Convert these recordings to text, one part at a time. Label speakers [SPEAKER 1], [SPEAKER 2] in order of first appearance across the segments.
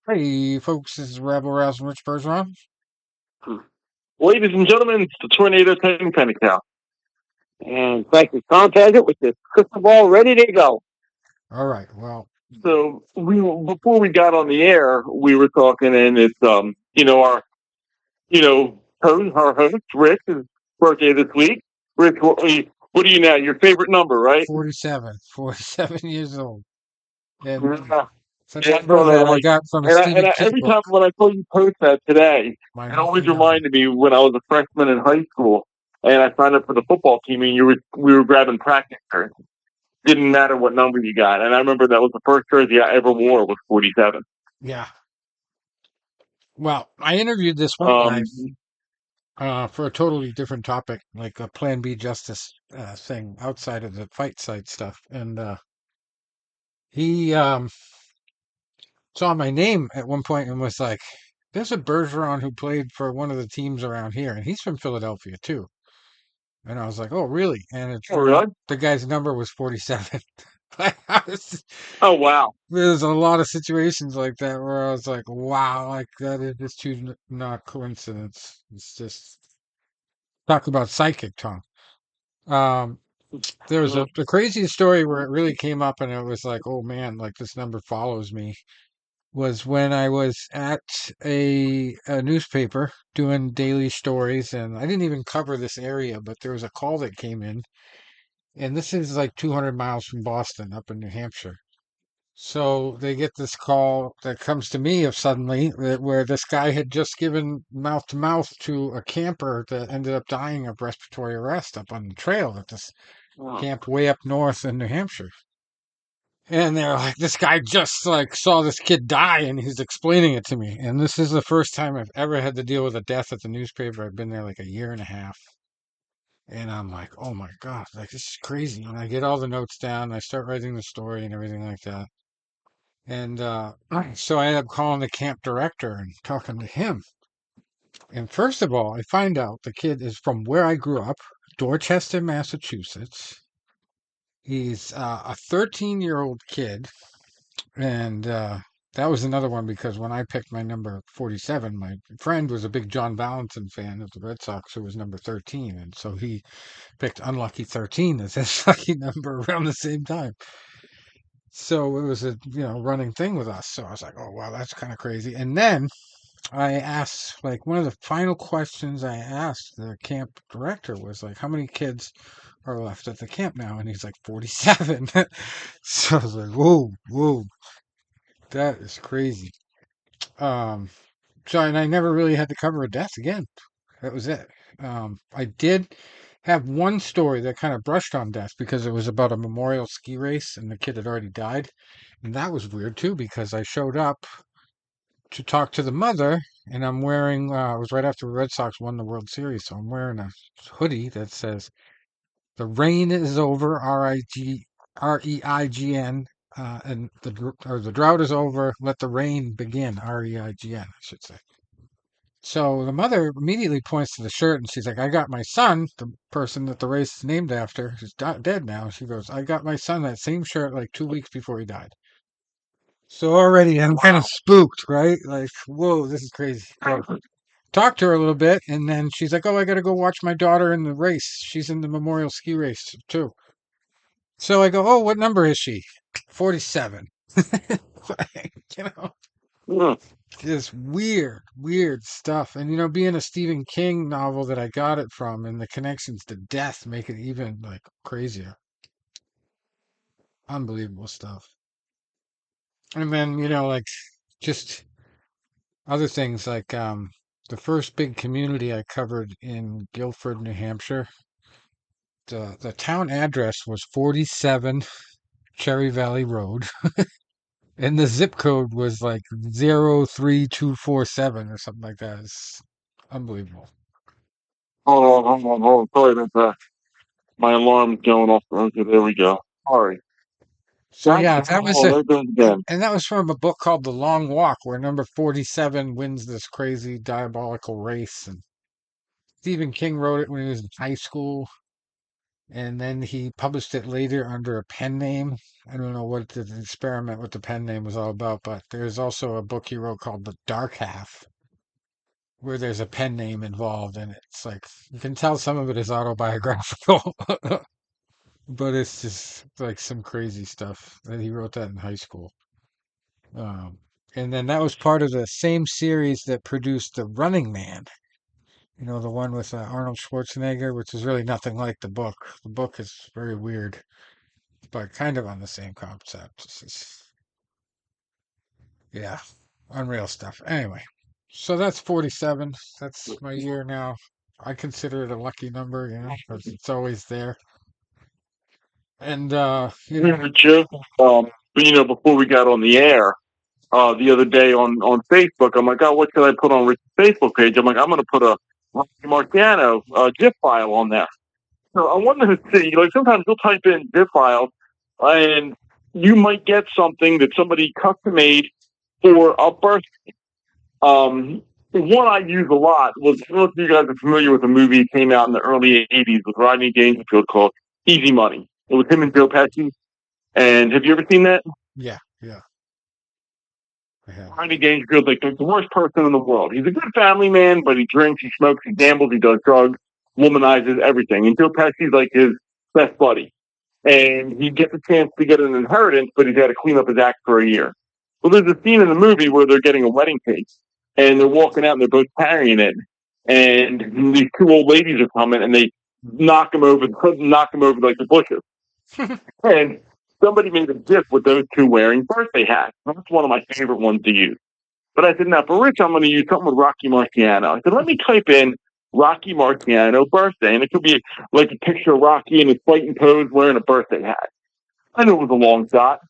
[SPEAKER 1] Hey, folks, this is Rebel Rouse and Rich Bergeron.
[SPEAKER 2] Ladies and gentlemen, it's the Tornado Titan Pentacal.
[SPEAKER 3] And Frankie Contender with this crystal ball ready to go.
[SPEAKER 1] All right, well,
[SPEAKER 2] So we before we got on the air, we were talking, and it's our our host Rick's birthday this week. Rick, what are you now? Your favorite number, right?
[SPEAKER 1] 47, 47 years old. And
[SPEAKER 2] Yeah,
[SPEAKER 1] it's a
[SPEAKER 2] yeah, I
[SPEAKER 1] number
[SPEAKER 2] saw that.
[SPEAKER 1] that
[SPEAKER 2] I'm
[SPEAKER 1] I
[SPEAKER 2] like,
[SPEAKER 1] got from a
[SPEAKER 2] and
[SPEAKER 1] Stephen
[SPEAKER 2] I,
[SPEAKER 1] King
[SPEAKER 2] every
[SPEAKER 1] book,
[SPEAKER 2] time when I saw you post that today,
[SPEAKER 1] my
[SPEAKER 2] it always
[SPEAKER 1] lucky number.
[SPEAKER 2] reminded me when I was a freshman in high school and I signed up for the football team, and we were grabbing practice shirts. Didn't matter what number you got. And I remember that was the first jersey I ever wore was 47.
[SPEAKER 1] Yeah. Well, I interviewed this one guy
[SPEAKER 2] Um,
[SPEAKER 1] for a totally different topic, like a Plan B justice thing outside of the fight site stuff. And he saw my name at one point and was like, there's a Bergeron who played for one of the teams around here, and he's from Philadelphia too. And I was like, "Oh, really?" And
[SPEAKER 2] oh, really?
[SPEAKER 1] the guy's number was 47. I was-
[SPEAKER 2] Oh, wow.
[SPEAKER 1] There's a lot of situations like that where I was like, "Wow, like that is just too not coincidence." It's just talk about psychic, Tom. Um, there was
[SPEAKER 2] Mhm.
[SPEAKER 1] the craziest story where it really came up, and it was like, "Oh man, like this number follows me." Was when I was at a newspaper doing daily stories, and I didn't even cover this area, but there was a call that came in. And this is like 200 miles from Boston up in New Hampshire. So they get this call that comes to me of suddenly where this guy had just given mouth to mouth to a camper that ended up dying of respiratory arrest up on the trail at this
[SPEAKER 2] Oh,
[SPEAKER 1] camp way up north in New Hampshire. And they're like, this guy just like saw this kid die and he's explaining it to me. And this is the first time I've ever had to deal with a death at the newspaper. I've been there like a year and a half. And I'm like, oh my God, like this is crazy. And I get all the notes down, and I start writing the story and everything like that. And so I end up calling the camp director and talking to him. And first of all, I find out the kid is from where I grew up, Dorchester, Massachusetts. He's a 13-year-old kid. And that was another one because when I picked my number 47, my friend was a big John Valentin fan of the Red Sox, who was number 13. And so he picked unlucky 13 as his lucky number around the same time. So it was a running thing with us. So I was like, oh wow, that's kind of crazy. And then I asked, like, one of the final questions I asked the camp director was like, how many kids are left at the camp now? And he's like 47. So I was like, whoa, whoa, that is crazy. Um, so and I never really had to cover a death again. That was it. I did have one story that kind of brushed on death because it was about a memorial ski race and the kid had already died. And that was weird too because I showed up to talk to the mother and I'm wearing, it was right after the Red Sox won the World Series. So I'm wearing a hoodie that says, the rain is over, REIGN, and the drought is over, let the rain begin, REIGN, I should say. So the mother immediately points to the shirt and she's like, I got my son, the person that the race is named after, who's dead now. She goes, I got my son that same shirt like 2 weeks before he died. So already I'm kind of
[SPEAKER 2] wow.
[SPEAKER 1] spooked, right? Like, whoa, this is crazy. So talked to her a little bit and then she's like, oh, I got to go watch my daughter in the race. She's in the memorial ski race too. So I go, oh, what number is she? 47. you know,
[SPEAKER 2] Hmm.
[SPEAKER 1] just weird, weird stuff. And being a Stephen King novel that I got it from, and the connections to death make it even like crazier. Unbelievable stuff. And then like just other things like the first big community I covered in Guilford, New Hampshire. The town address was 47 Cherry Valley Road, and the zip code was like 03247 or something like that. It's unbelievable.
[SPEAKER 2] Hold on. Sorry about that. My alarm's going off. Okay, there we go. Sorry.
[SPEAKER 1] So yeah, that was
[SPEAKER 2] There goes again.
[SPEAKER 1] and that was from a book called The Long Walk, where number 47 wins this crazy diabolical race. And Stephen King wrote it when he was in high school. And then he published it later under a pen name. I don't know what the experiment with the pen name was all about, but there's also a book he wrote called The Dark Half, where there's a pen name involved, and it's like you can tell some of it is autobiographical, but it's just like some crazy stuff. And he wrote that in high school. Um, and then that was part of the same series that produced The Running Man. You know, the one with Arnold Schwarzenegger, which is really nothing like the book. The book is very weird, but kind of on the same concept. Yeah, unreal stuff. Anyway, so that's 47. That's my year now. I consider it a lucky number, because it's always there. And
[SPEAKER 2] We were joking, before we got on the air, the other day on Facebook. I'm like, oh, what should I put on Rich's Facebook page? I'm like, I'm going to put a Rocky Marciano GIF file on there. So I wanted to see, like, sometimes you'll type in GIF files, and you might get something that somebody custom made for a birthday. One I use a lot was, I don't know if you guys are familiar with a movie that came out in the early 80s with Rodney Dangerfield called Easy Money. It was him and Joe Pesci. And have you ever seen that?
[SPEAKER 1] yeah, I have.
[SPEAKER 2] Rodney Dangerfield's like the worst person in the world. He's a good family man, but he drinks, he smokes, he gambles, he does drugs, womanizes everything. And Joe Pesci's like his best buddy. And he gets a chance to get an inheritance, but he's got to clean up his act for a year. Well, there's a scene in the movie where they're getting a wedding cake, and they're walking out, and they're both carrying it. And these two old ladies are coming, and they knock him over like the bushes. And somebody made a GIF with those two wearing birthday hats. That's one of my favorite ones to use. But I said, now for Rich, I'm going to use something with Rocky Marciano. I said, let me type in Rocky Marciano birthday. And it could be like a picture of Rocky in his fighting pose wearing a birthday hat. I knew it was a long shot.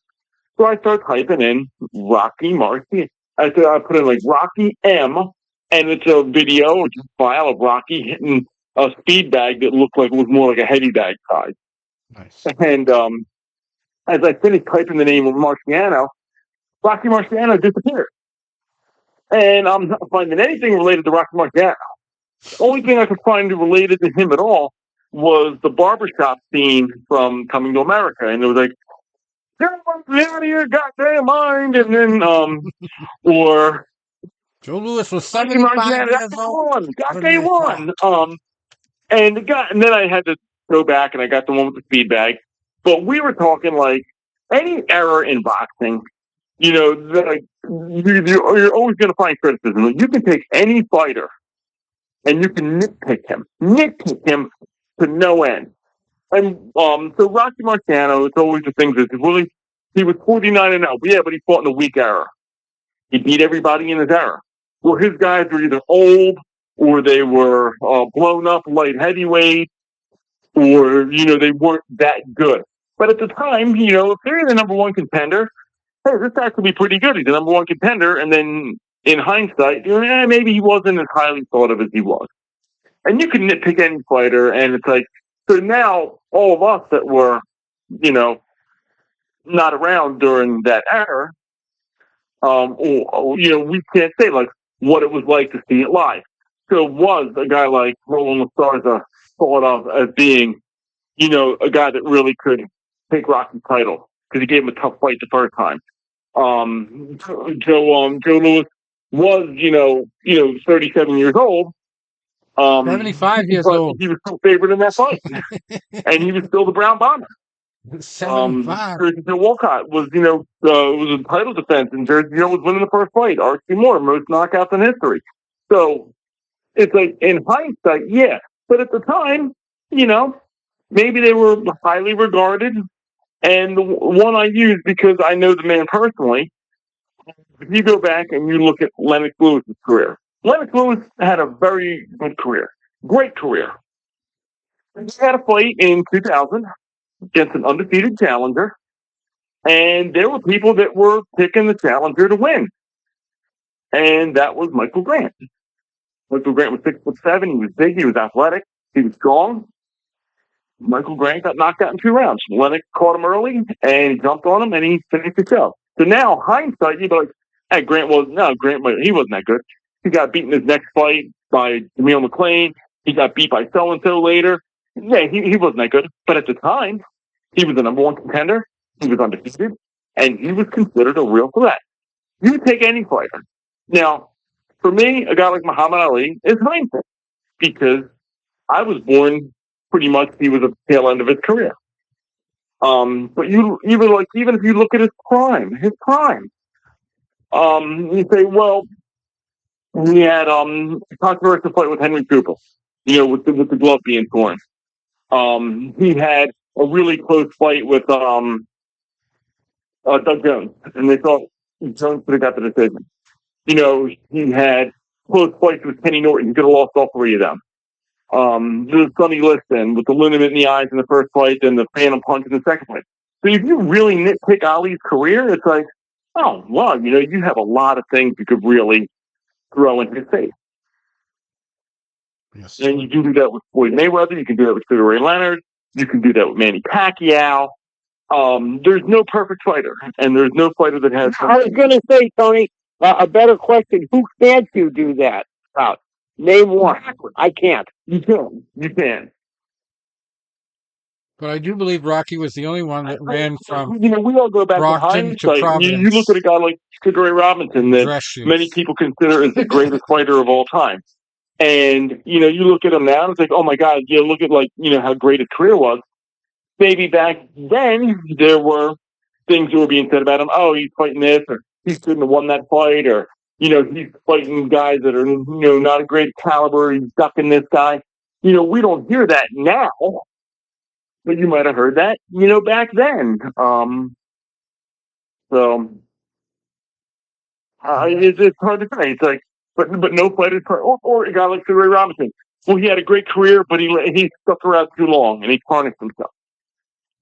[SPEAKER 2] So I started typing in Rocky Marciano. I put in like Rocky M, and it's a video, it's a file of Rocky hitting a speed bag that looked like it was more like a heavy bag size.
[SPEAKER 1] Nice.
[SPEAKER 2] And as I finished typing the name of Marciano, Rocky Marciano disappeared. And I'm not finding anything related to Rocky Marciano. The only thing I could find related to him at all was the barbershop scene from Coming to America. And it was like, get out of your goddamn mind. And then, or
[SPEAKER 1] Joe Louis was
[SPEAKER 2] Rocky
[SPEAKER 1] 75
[SPEAKER 2] Marciano,
[SPEAKER 1] years old.
[SPEAKER 2] got day one. And then I had to go back and I got the one with the speed bag. But we were talking like any error in boxing, like you're always going to find criticism. You can take any fighter and you can nitpick him to no end. And so Rocky Marciano, it's always the thing that really, he was 49-0. Yeah, but he fought in a weak era. He beat everybody in his era. Well, his guys were either old or they were blown up light heavyweight, or they weren't that good. But at the time, if they're the number one contender, hey, this guy could be pretty good. He's the number one contender. And then in hindsight, maybe he wasn't as highly thought of as he was. And you can nitpick any fighter, and it's like, so now all of us that were, not around during that era, we can't say like what it was like to see it live. So was a guy like Roland Starza thought of as being, a guy that really could take Rocky's title because he gave him a tough fight the first time. Joe Louis was, 37 years old.
[SPEAKER 1] 75 years old.
[SPEAKER 2] He was still favored in that fight. And he was still the Brown Bomber.
[SPEAKER 1] 75.
[SPEAKER 2] Jersey Joe Walcott was, it was a title defense, and Jersey Joe was winning the first fight. R.C. Moore, most knockouts in history. So it's like, in hindsight, yeah. But at the time, maybe they were highly regarded. And the one I use, because I know the man personally, if you go back and you look at Lennox Lewis's career, Lennox Lewis had a very good career. Great career. He had a fight in 2000 against an undefeated challenger, and there were people that were picking the challenger to win. And that was Michael Grant. Michael Grant was 6'7". He was big. He was athletic. He was strong. Michael Grant got knocked out in 2 rounds. Lennox caught him early and jumped on him, and he finished the show. So now, hindsight, you'd be like, hey, Grant wasn't that good. He got beaten his next fight by Jameel McClain. He got beat by so-and-so later. Yeah, he wasn't that good, but at the time, he was the number one contender. He was undefeated, and he was considered a real threat. You take any fighter. Now, for me, a guy like Muhammad Ali is hindsight because I was born pretty much he was at the tail end of his career. But even if you look at his prime, you say, well, he had a controversial fight with Henry Cooper, with the glove being torn. He had a really close fight with Doug Jones, and they thought Jones could have got the decision. He had close fights with Kenny Norton. He could have lost all three of them. There's Sonny Liston with the liniment in the eyes in the first fight and the phantom punch in the second fight. So if you really nitpick Ali's career, it's like, oh, well, you have a lot of things you could really throw in his face.
[SPEAKER 1] Yes.
[SPEAKER 2] And you can do that with Floyd Mayweather. You can do that with Sugar Ray Leonard. You can do that with Manny Pacquiao. There's no perfect fighter, and there's no fighter that has.
[SPEAKER 3] I was going to say, Tony, a better question. Who can't you do that about? Name one. I can't.
[SPEAKER 2] You can. You can.
[SPEAKER 1] But I do believe Rocky was the only one that ran from
[SPEAKER 2] we all go back to
[SPEAKER 1] Brockton to
[SPEAKER 2] hindsight. You
[SPEAKER 1] Providence
[SPEAKER 2] look at a guy like Sugar Ray Robinson
[SPEAKER 1] in
[SPEAKER 2] that
[SPEAKER 1] dress shoes.
[SPEAKER 2] many people consider as the greatest fighter of all time. And, you look at him now and it's like, oh my God, look at how great his career was. Maybe back then there were things that were being said about him. Oh, he's fighting this, or he shouldn't have won that fight, or, he's fighting guys that are, not a great caliber. He's ducking this guy. We don't hear that now, but you might have heard that, back then. So it's hard to say. It's like, but no fighter, or a guy like Ray Robinson. Well, he had a great career, but he stuck around too long and he tarnished himself.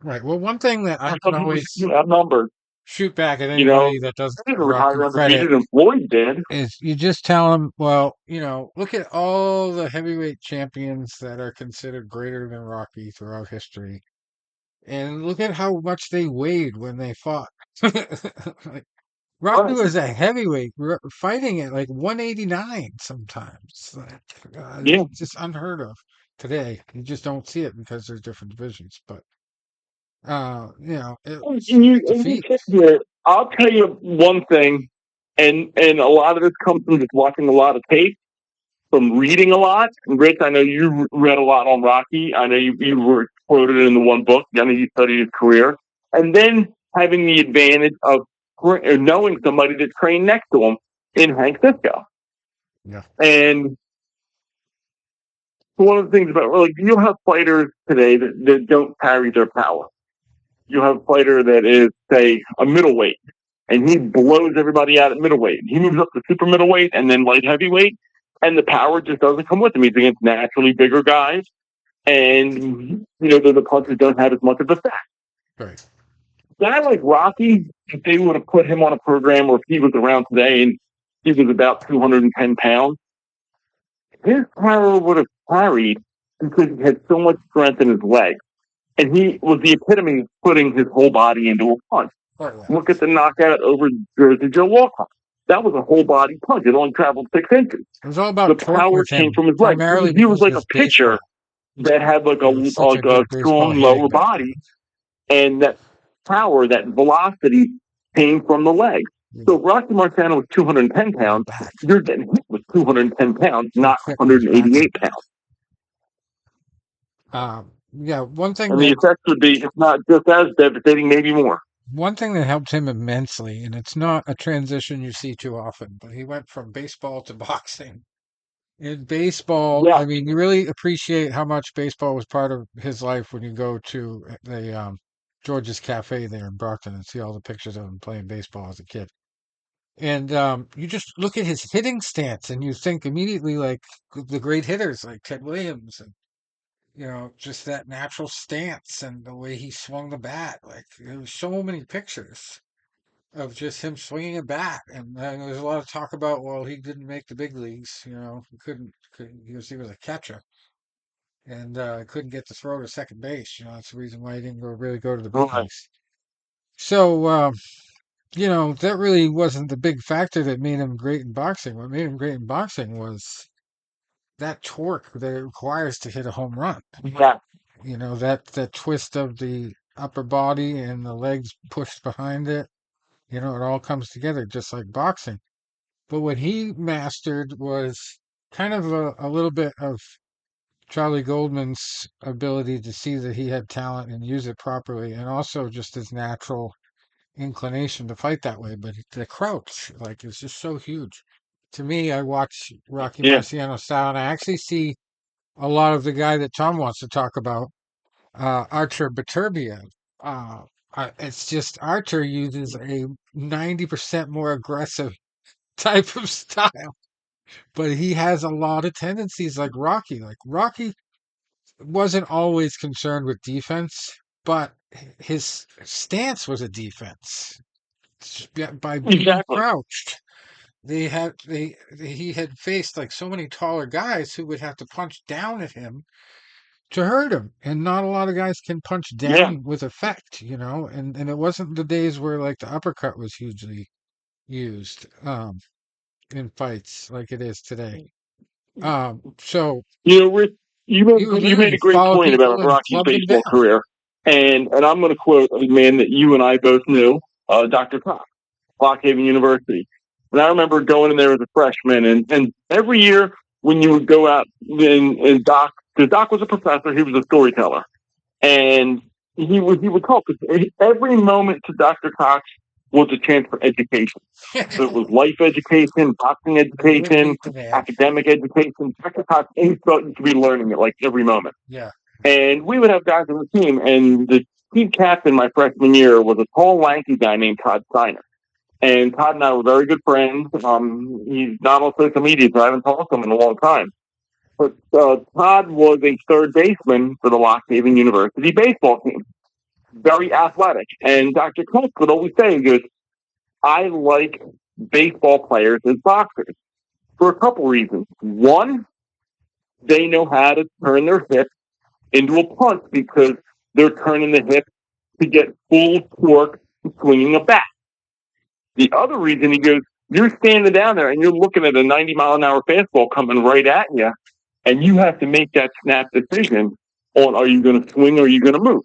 [SPEAKER 1] Right. Well, one thing that I can always
[SPEAKER 2] outnumbered.
[SPEAKER 1] shoot back at anybody that doesn't give Rocky credit
[SPEAKER 2] and Floyd did.
[SPEAKER 1] is you just tell them, well, look at all the heavyweight champions that are considered greater than Rocky throughout history, and look at how much they weighed when they fought. Like, Rocky was a heavyweight fighting at like 189 sometimes. It's just unheard of today. You just don't see it because there's different divisions. But
[SPEAKER 2] I'll tell you one thing, and a lot of this comes from just watching a lot of tape, from reading a lot. And Rich, I know you read a lot on Rocky. I know you were quoted in the one book. I know you studied his career, and then having the advantage of knowing somebody that trained next to him in Hank Sisco.
[SPEAKER 1] Yeah.
[SPEAKER 2] And one of the things about, you'll have fighters today that don't carry their power. You have a fighter that is, say, a middleweight, and he blows everybody out at middleweight. He moves up to super middleweight and then light heavyweight, and the power just doesn't come with him. He's against naturally bigger guys, and, the punches don't have as much of effect.
[SPEAKER 1] Right.
[SPEAKER 2] A guy like Rocky, if they would have put him on a program where if he was around today and he was about 210 pounds, his power would have carried because he had so much strength in his legs. And he was the epitome of putting his whole body into a punch.
[SPEAKER 1] Oh, yeah.
[SPEAKER 2] Look at the knockout over Jersey Joe Walker. That was a whole body punch. It only traveled 6 inches.
[SPEAKER 1] It was all about
[SPEAKER 2] the power came from his legs. He was like a pitcher that had like a strong lower body, and that power, that velocity came from the legs. So Rocky Marciano was 210 pounds. You're getting hit with 210 pounds, not 188 pounds.
[SPEAKER 1] Yeah, one thing.
[SPEAKER 2] And the effects would be, if not just as devastating, maybe more.
[SPEAKER 1] One thing that helped him immensely, and it's not a transition you see too often, but he went from baseball to boxing. In baseball, I mean, you really appreciate how much baseball was part of his life when you go to the George's Cafe there in Brockton and see all the pictures of him playing baseball as a kid. And you just look at his hitting stance and you think immediately like the great hitters like Ted Williams and, just that natural stance and the way he swung the bat. Like there was so many pictures of just him swinging a bat. And there's a lot of talk about, well, he didn't make the big leagues, he couldn't because he was a catcher and couldn't get to throw to second base. That's the reason why he didn't really go to the big leagues. So, that really wasn't the big factor that made him great in boxing. What made him great in boxing was that torque that it requires to hit a home run.
[SPEAKER 2] Yeah.
[SPEAKER 1] That twist of the upper body and the legs pushed behind it. It all comes together just like boxing. But what he mastered was kind of a little bit of Charlie Goldman's ability to see that he had talent and use it properly, and also just his natural inclination to fight that way. But the crouch, like, is just so huge. To me, I watch Rocky
[SPEAKER 2] Yeah.
[SPEAKER 1] Marciano style, and I actually see a lot of the guy that Tom wants to talk about, Artur Beterbiev. It's just Artur uses a 90% more aggressive type of style, but he has a lot of tendencies like Rocky. Like Rocky wasn't always concerned with defense, but his stance was a defense. By being
[SPEAKER 2] Exactly.
[SPEAKER 1] crouched, he had faced like so many taller guys who would have to punch down at him to hurt him, and not a lot of guys can punch
[SPEAKER 2] Yeah.
[SPEAKER 1] down with effect, and it wasn't the days where like the uppercut was hugely used in fights like it is today. So
[SPEAKER 2] Rick,
[SPEAKER 1] he would
[SPEAKER 2] you made
[SPEAKER 1] literally
[SPEAKER 2] a great
[SPEAKER 1] follow
[SPEAKER 2] point about
[SPEAKER 1] people and
[SPEAKER 2] Rocky's
[SPEAKER 1] club them
[SPEAKER 2] baseball
[SPEAKER 1] down.
[SPEAKER 2] career, and I'm going to quote a man that you and I both knew, Dr. Cox, Lockhaven University. And I remember going in there as a freshman, and every year when you would go out and Doc, because Doc was a professor, he was a storyteller, and he would talk. Every moment to Dr. Cox was a chance for education. So it was life education, boxing education,
[SPEAKER 1] Wicked man.
[SPEAKER 2] academic education. Dr. Cox felt you could be learning it like every moment.
[SPEAKER 1] Yeah.
[SPEAKER 2] And we would have guys on the team, and the team captain my freshman year was a tall, lanky guy named Todd Steiner. And Todd and I were very good friends. He's not on social media, so I haven't talked to him in a long time. But Todd was a third baseman for the Lockhaven University baseball team. Very athletic. And Dr. Cox would always say, he goes, I like baseball players as boxers for a couple reasons. One, they know how to turn their hip into a punch because they're turning the hip to get full torque swinging a bat. The other reason, he goes, you're standing down there and you're looking at a 90-mile-an-hour fastball coming right at you, and you have to make that snap decision on, are you going to swing or are you going to move?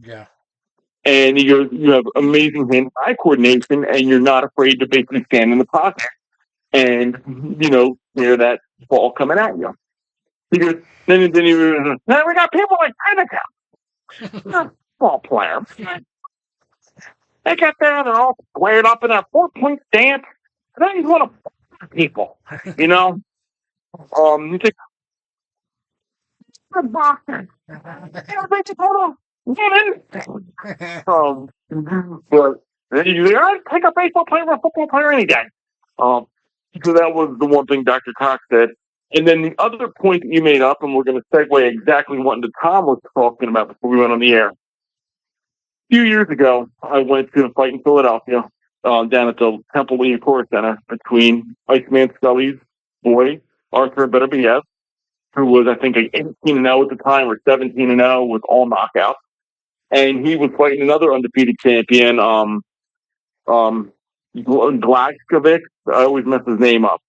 [SPEAKER 1] Yeah.
[SPEAKER 2] And he goes, you have amazing hand-eye coordination, and you're not afraid to basically stand in the pocket and, hear that ball coming at you. He goes, then he goes, now we got people like Heineken, ball player. They get there, they're all squared up in that 4-point stance, and then he's one of people, You think, a boxer. They just want to get but then you take a baseball player or a football player any day. So that was the one thing Dr. Cox said. And then the other point that you made up, and we're going to segue exactly what Tom was talking about before we went on the air. A few years ago, I went to a fight in Philadelphia down at the Temple William Core Center between Iceman Scully's boy, Artur Beterbiev, who was, I think, 18-0 at the time or 17-0 with all knockouts. And he was fighting another undefeated champion, Glaxkovic. I always mess his name up.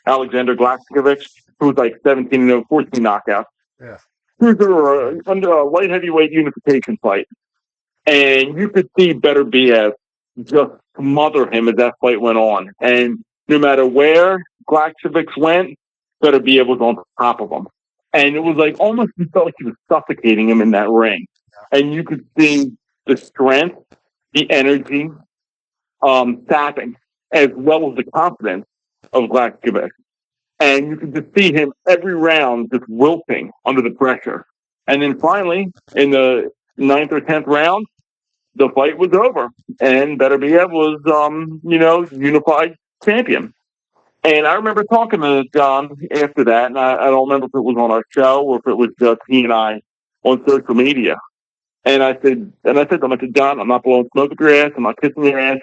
[SPEAKER 2] Alexander Glaxkovic, who was like 17-0, 14 knockouts.
[SPEAKER 1] Yeah.
[SPEAKER 2] Who's under a light heavyweight unification fight. And you could see Beterbiev just smother him as that fight went on. And no matter where Glaxkovic went, Beterbiev was on top of him. And it was like almost you felt like he was suffocating him in that ring. And you could see the strength, the energy, sapping, as well as the confidence of Glaxkovic. And you could just see him every round just wilting under the pressure. And then finally, in the 9th or 10th round, the fight was over. And Beterbiev was, unified champion. And I remember talking to John after that, and I don't remember if it was on our show or if it was just he and I on social media. And I said to him, John, I'm not blowing smoke up your ass. I'm not kissing your ass.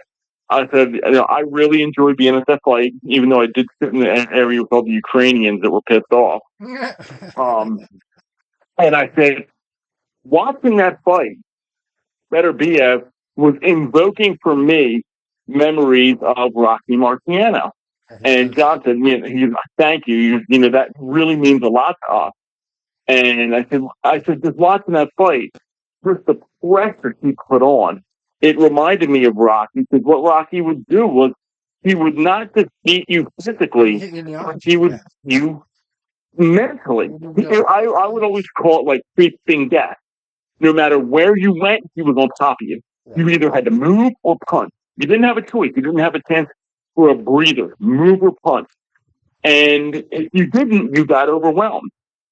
[SPEAKER 2] I said, I really enjoyed being at that fight, even though I did sit in the area with all the Ukrainians that were pissed off. And I said, watching that fight, Beterbiev was invoking for me memories of Rocky Marciano. And John said, thank you. That really means a lot to us. And I said, just watching that fight, just the pressure he put on, it reminded me of Rocky, because what Rocky would do was he would not just beat you physically, he would beat you mentally. I would always call it like creeping death. No matter where you went, he was on top of you. You either had to move or punch. You didn't have a choice. You didn't have a chance for a breather, move or punch. And if you didn't, you got overwhelmed.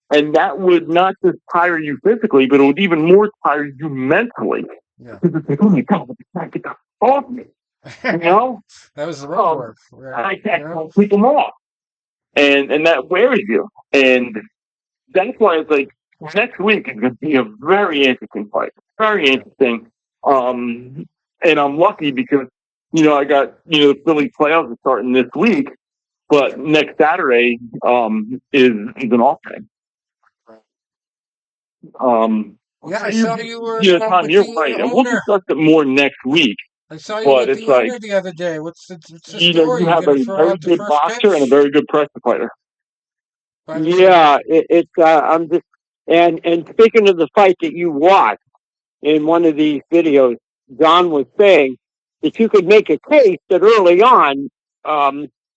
[SPEAKER 2] And that would not just tire you physically, but it would even more tire you mentally.
[SPEAKER 1] Yeah.
[SPEAKER 2] Because it's like, oh my God, get the off me. You know?
[SPEAKER 1] That was the road work.
[SPEAKER 2] I can't keep them off. And that wears you. And that's why it's like, next week is going to be a very interesting fight. Very interesting. And I'm lucky because, I got, the Philly playoffs are starting this week, but next Saturday is an off day.
[SPEAKER 1] I saw you were.
[SPEAKER 2] Tom, you're right, and we'll discuss it more next week.
[SPEAKER 1] I saw you with the owner the other day. What's the story?
[SPEAKER 2] You have a very good boxer and a very good pressure fighter.
[SPEAKER 3] Yeah, I'm just and speaking of the fight that you watched in one of these videos, John was saying that you could make a case that early on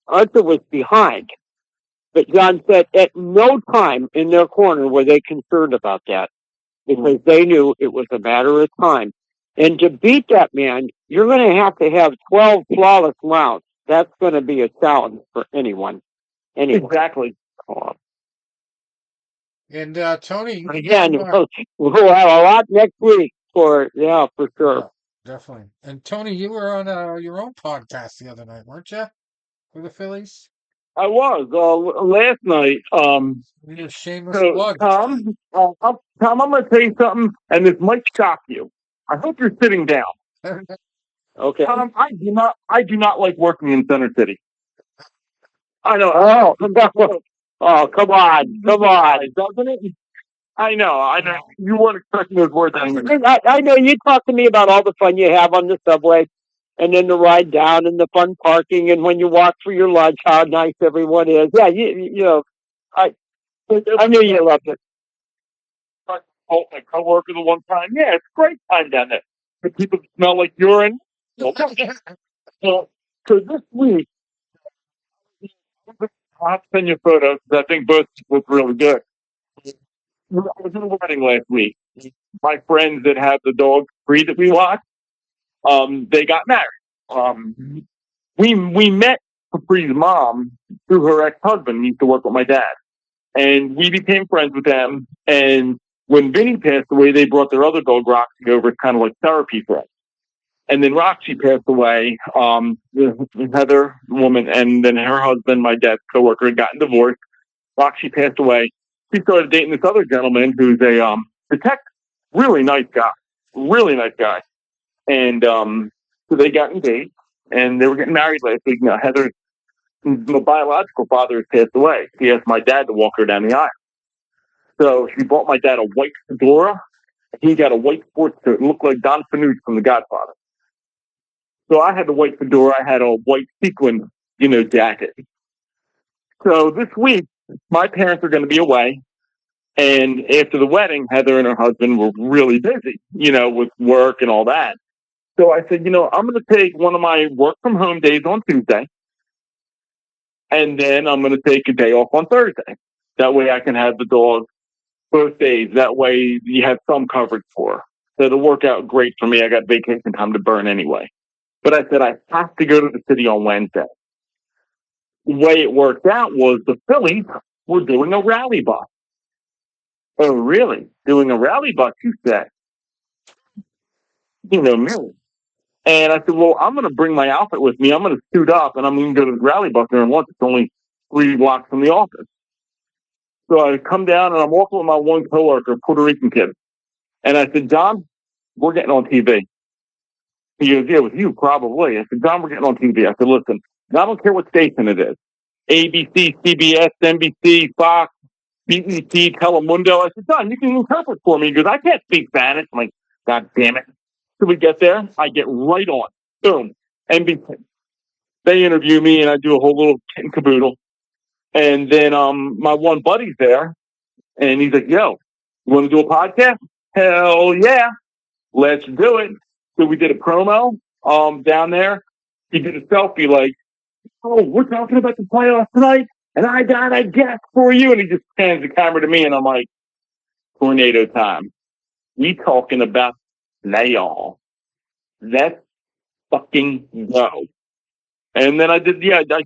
[SPEAKER 3] Arthur was behind. But John said at no time in their corner were they concerned about that, because they knew it was a matter of time. And to beat that man, you're going to have 12 flawless rounds. That's going to be a challenge for anyone.
[SPEAKER 2] Exactly.
[SPEAKER 1] And Tony,
[SPEAKER 3] again, we'll have a lot next week for sure.
[SPEAKER 1] Yeah, definitely. And Tony, you were on your own podcast the other night, weren't you? For the Phillies?
[SPEAKER 2] I was last night.
[SPEAKER 1] Shameless plug.
[SPEAKER 2] Tom, I'm going to tell you something, and this might shock you. I hope you're sitting down.
[SPEAKER 3] Okay.
[SPEAKER 2] Tom, I do not like working in Center City. I know.
[SPEAKER 3] Oh, come on.
[SPEAKER 2] Doesn't it? I know. You weren't expecting those words.
[SPEAKER 3] I know. You talk to me about all the fun you have on the subway, and then the ride down, and the fun parking, and when you walk for your lunch, how nice everyone is. Yeah, I knew you loved it.
[SPEAKER 2] I told my coworker the one time, yeah, it's a great time down there. The people smell like urine. So this week, I'll have to send you photos because I think both look really good. I was in a wedding last week. My friends that have the dog breed that we watch, they got married. We met Capri's mom through her ex-husband. He used to work with my dad. And we became friends with them. And when Vinny passed away, they brought their other dog, Roxy, over, kind of like therapy for us. And then Roxy passed away, Heather, the woman, and then her husband, my dad's coworker, had gotten divorced. Roxy passed away. She started dating this other gentleman who's a detective. Really nice guy. And so they got engaged, and they were getting married last week. Now, Heather's biological father has passed away. She asked my dad to walk her down the aisle. So she bought my dad a white fedora. He got a white sports coat. It looked like Don Fanucci from The Godfather. So I had the white fedora. I had a white sequin, jacket. So this week, my parents are going to be away. And after the wedding, Heather and her husband were really busy, with work and all that. So I said, I'm going to take one of my work from home days on Tuesday. And then I'm going to take a day off on Thursday. That way I can have the dog both days. That way you have some coverage for her. So it'll work out great for me. I got vacation time to burn anyway. But I said I have to go to the city on Wednesday. The way it worked out was the Phillies were doing a rally bus. Oh, really? Doing a rally bus, you said? You know me. And I said, well, I'm going to bring my outfit with me. I'm going to suit up, and I'm going to go to the rally bus during lunch. It's only 3 blocks from the office. So I come down, and I'm walking with my one coworker, Puerto Rican kid. And I said, John, we're getting on TV. He goes, yeah, with you, probably. I said, John, we're getting on TV. I said, listen, I don't care what station it is. ABC, CBS, NBC, Fox, BET, Telemundo. I said, John, you can interpret for me. He goes, I can't speak Spanish. I'm like, God damn it. So we get there. I get right on. Boom. NBC. They interview me, and I do a whole little kit and caboodle. And then my one buddy's there, and he's like, "Yo, you want to do a podcast?" Hell yeah, let's do it. So we did a promo down there. He did a selfie like, "Oh, we're talking about the playoffs tonight, and I got a guest for you." And he just hands the camera to me, and I'm like, "Tornado time. We talking about playoffs. Let's fucking go." And then I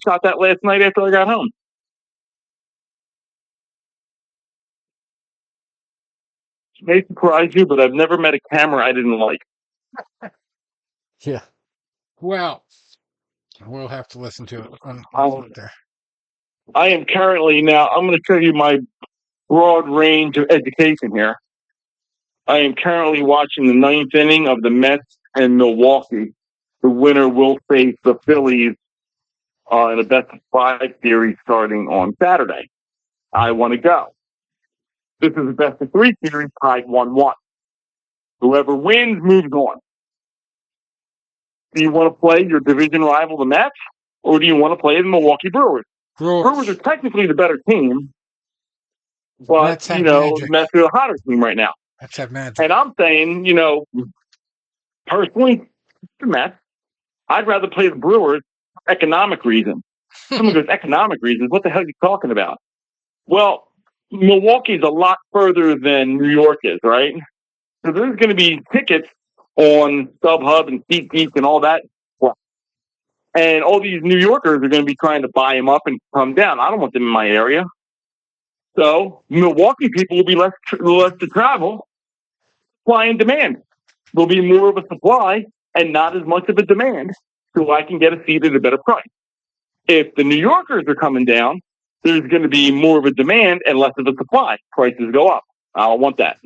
[SPEAKER 2] shot that last night after I got home. It may surprise you, but I've never met a camera I didn't like.
[SPEAKER 1] Yeah. Well, we'll have to listen to it on there.
[SPEAKER 2] I am currently now, I'm going to show you my broad range of education here. I am currently watching the 9th inning of the Mets and Milwaukee. The winner will face the Phillies in a best-of-5 series starting on Saturday. I want to go. This is a best-of-3 series tied 1-1. Whoever wins moves on. Do you want to play your division rival, the Mets, or do you want to play the Milwaukee Brewers? Brewers are technically the better team, but, the Mets are the hotter team right now.
[SPEAKER 1] Mets have magic.
[SPEAKER 2] And I'm saying, personally, the Mets, I'd rather play the Brewers for economic reasons. Someone goes, economic reasons? What the hell are you talking about? Well, Milwaukee's a lot further than New York is, right? So there's going to be tickets on StubHub and SeatGeek and all that. And all these New Yorkers are going to be trying to buy them up and come down. I don't want them in my area. So Milwaukee people will be less to travel. Supply and demand. There'll be more of a supply and not as much of a demand, so I can get a seat at a better price. If the New Yorkers are coming down, there's going to be more of a demand and less of a supply. Prices go up. I don't want that.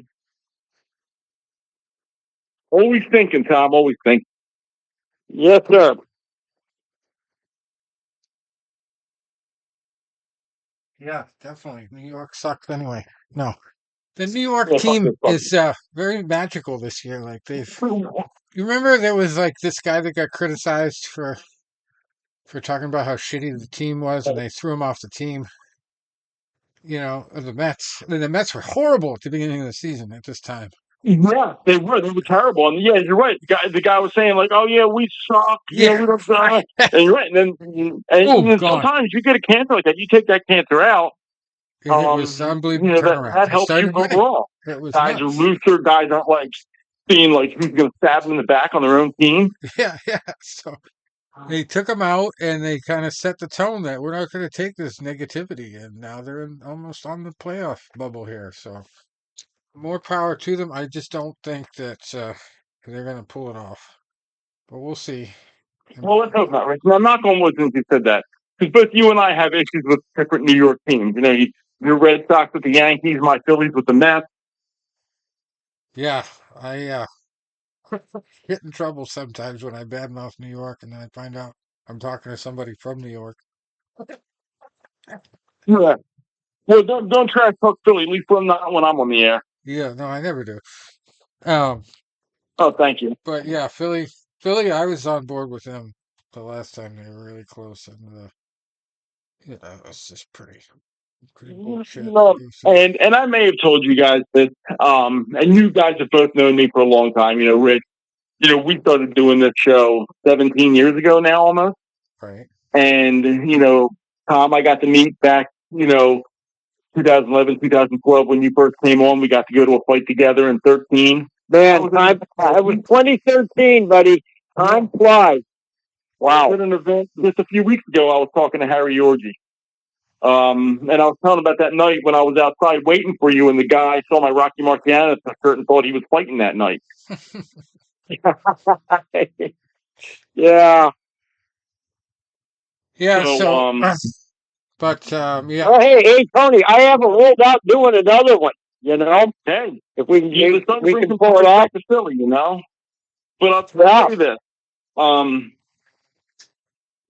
[SPEAKER 2] Always thinking, Tom. Always thinking.
[SPEAKER 3] Yes, sir.
[SPEAKER 1] Yeah, definitely. New York sucks anyway. No. The New York team is very magical this year. Like you remember there was like this guy that got criticized for talking about how shitty the team was, and they threw him off the team. The Mets. The Mets were horrible at the beginning of the season at this time.
[SPEAKER 2] Yeah, they were. They were terrible. And yeah, you're right. The guy was saying like, "Oh yeah, we suck.
[SPEAKER 1] Yeah,
[SPEAKER 2] we don't suck." And you're right. And then sometimes you get a cancer like that. You take that cancer out.
[SPEAKER 1] It was unbelievable turnaround.
[SPEAKER 2] That helps you overall. Guys are looser. Guys aren't like seeing like who's going to stab them in the back on their own team.
[SPEAKER 1] Yeah. So they took them out, and they kind of set the tone that we're not going to take this negativity. And now they're almost on the playoff bubble here. So more power to them. I just don't think that they're going to pull it off. But we'll see.
[SPEAKER 2] Well, let's hope not, Rich. I'm not going to since you said that. Because both you and I have issues with different New York teams. Your Red Sox with the Yankees, my Phillies with the Mets.
[SPEAKER 1] Yeah, I get in trouble sometimes when I badmouth New York, and then I find out I'm talking to somebody from New York.
[SPEAKER 2] Yeah. Well, don't try to talk Philly. At least not when I'm on the air.
[SPEAKER 1] Yeah, no, I never do.
[SPEAKER 2] Oh, thank you.
[SPEAKER 1] But yeah, Philly, I was on board with them the last time they were really close, and it's just pretty bullshit.
[SPEAKER 2] And I may have told you guys that, and you guys have both known me for a long time. Rich, we started doing this show 17 years ago now, almost.
[SPEAKER 1] Right.
[SPEAKER 2] And Tom, I got to meet back, 2011, 2012 when you first came on. We got to go to a fight together in 13.
[SPEAKER 3] Man, I was 2013, buddy. Time flies.
[SPEAKER 2] Wow. At an event just a few weeks ago, I was talking to Harry Orgy. And I was telling about that night when I was outside waiting for you, and the guy saw my Rocky Marciano shirt and thought he was fighting that night. Yeah.
[SPEAKER 3] Yeah.
[SPEAKER 1] Yeah.
[SPEAKER 3] Oh, hey, Tony, I haven't ruled out doing another one.
[SPEAKER 2] Hey,
[SPEAKER 3] if we can pull it off
[SPEAKER 2] to Philly, But I'll tell you this.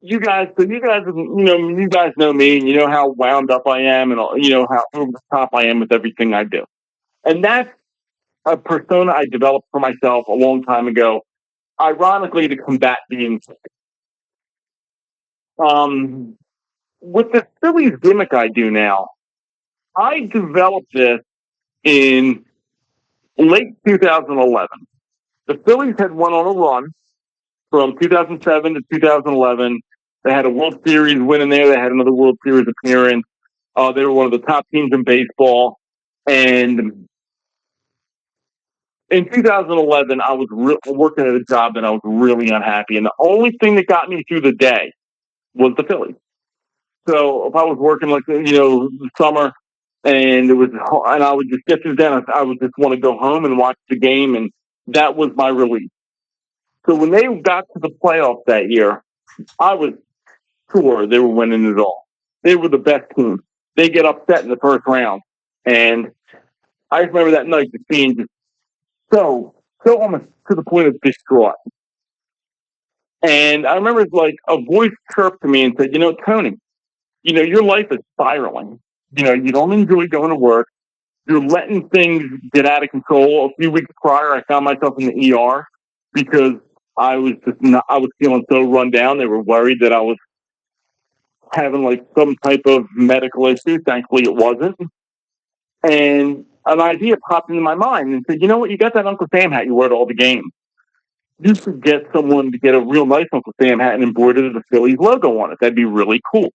[SPEAKER 2] You guys know me, and you know how wound up I am, and how over the top I am with everything I do. And that's a persona I developed for myself a long time ago, ironically, to combat being sick. Um, with the Phillies gimmick I do now, I developed this in late 2011. The Phillies had went on a run from 2007 to 2011. They had a World Series win in there. They had another World Series appearance. They were one of the top teams in baseball. And in 2011, I was working at a job that I was really unhappy. And the only thing that got me through the day was the Phillies. So if I was working like, the summer and I would just get to the den, I would just want to go home and watch the game. And that was my relief. So when they got to the playoffs that year, I was sure they were winning it all. They were the best team. They get upset in the first round. And I remember that night just being just so almost to the point of distraught. And I remember like a voice chirped to me and said, Tony, your life is spiraling. You don't enjoy going to work. You're letting things get out of control. A few weeks prior, I found myself in the ER because I was feeling so run down. They were worried that I was having like some type of medical issue. Thankfully, it wasn't. And an idea popped into my mind and said, you know what? You got that Uncle Sam hat you wear to all the games. You should get someone to get a real nice Uncle Sam hat and embroider the Phillies logo on it. That'd be really cool.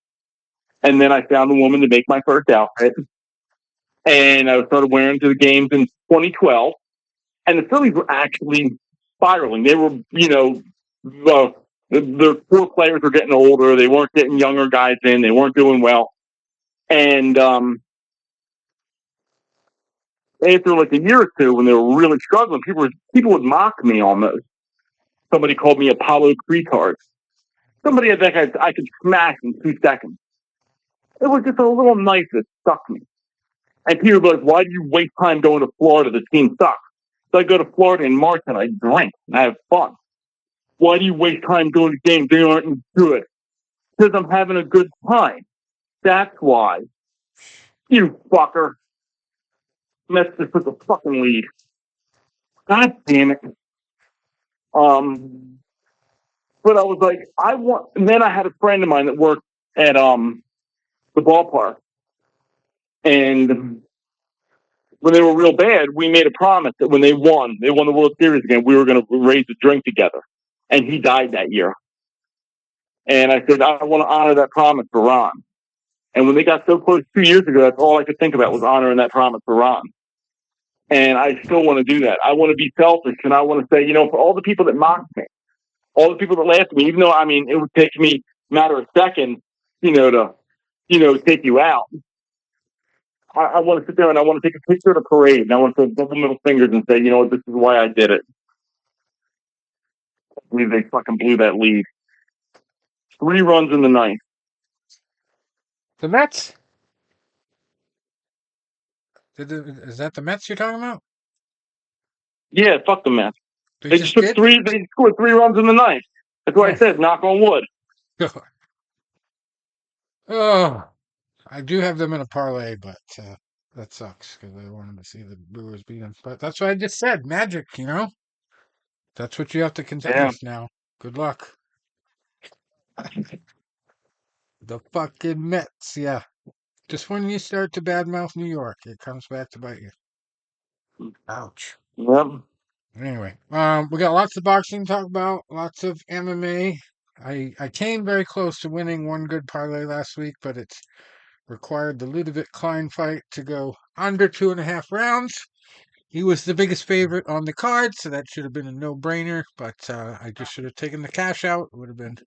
[SPEAKER 2] And then I found a woman to make my first outfit. And I started wearing to the games in 2012. And the Phillies were actually spiraling. They were, their core players were getting older. They weren't getting younger guys in. They weren't doing well. And after like a year or two, when they were really struggling, people would mock me almost. Somebody called me Apollo Creetard. Somebody I think I could smash in 2 seconds. It was just a little knife that stuck me. And people would be like, why do you waste time going to Florida? The team sucks. So I go to Florida in March and I drink and I have fun. Why do you waste time going to games? They aren't good. Because I'm having a good time. That's why. You fucker. Mets just took a fucking lead. God damn it. But I was like, and then I had a friend of mine that worked at the ballpark. And when they were real bad, we made a promise that when they won the World Series again, we were going to raise a drink together. And he died that year. And I said, I want to honor that promise for Ron. And when they got so close 2 years ago, that's all I could think about was honoring that promise for Ron. And I still want to do that. I want to be selfish, and I want to say, for all the people that mocked me, all the people that laughed at me, even though, it would take me a matter of seconds, to take you out. I want to sit there and I want to take a picture of the parade, and I want to double middle fingers and say, this is why I did it. I believe they fucking blew that lead. 3 runs in the ninth.
[SPEAKER 1] The Mets? Is that the Mets you're talking about?
[SPEAKER 2] Yeah, fuck the Mets.
[SPEAKER 1] They just took
[SPEAKER 2] did? They scored 3 runs in the ninth. That's what I said, knock on wood.
[SPEAKER 1] Oh, I do have them in a parlay, but that sucks because I wanted to see the Brewers beat them. But that's what I just said. Magic, That's what you have to contend with now. Good luck. The fucking Mets, yeah. Just when you start to badmouth New York, it comes back to bite you. Ouch.
[SPEAKER 2] Yep.
[SPEAKER 1] Anyway, we got lots of boxing to talk about, lots of MMA. I came very close to winning one good parlay last week, but it's required the Ludovic Klein fight to go under 2.5 rounds. He was the biggest favorite on the card, so that should have been a no-brainer, but I just should have taken the cash out. It would have been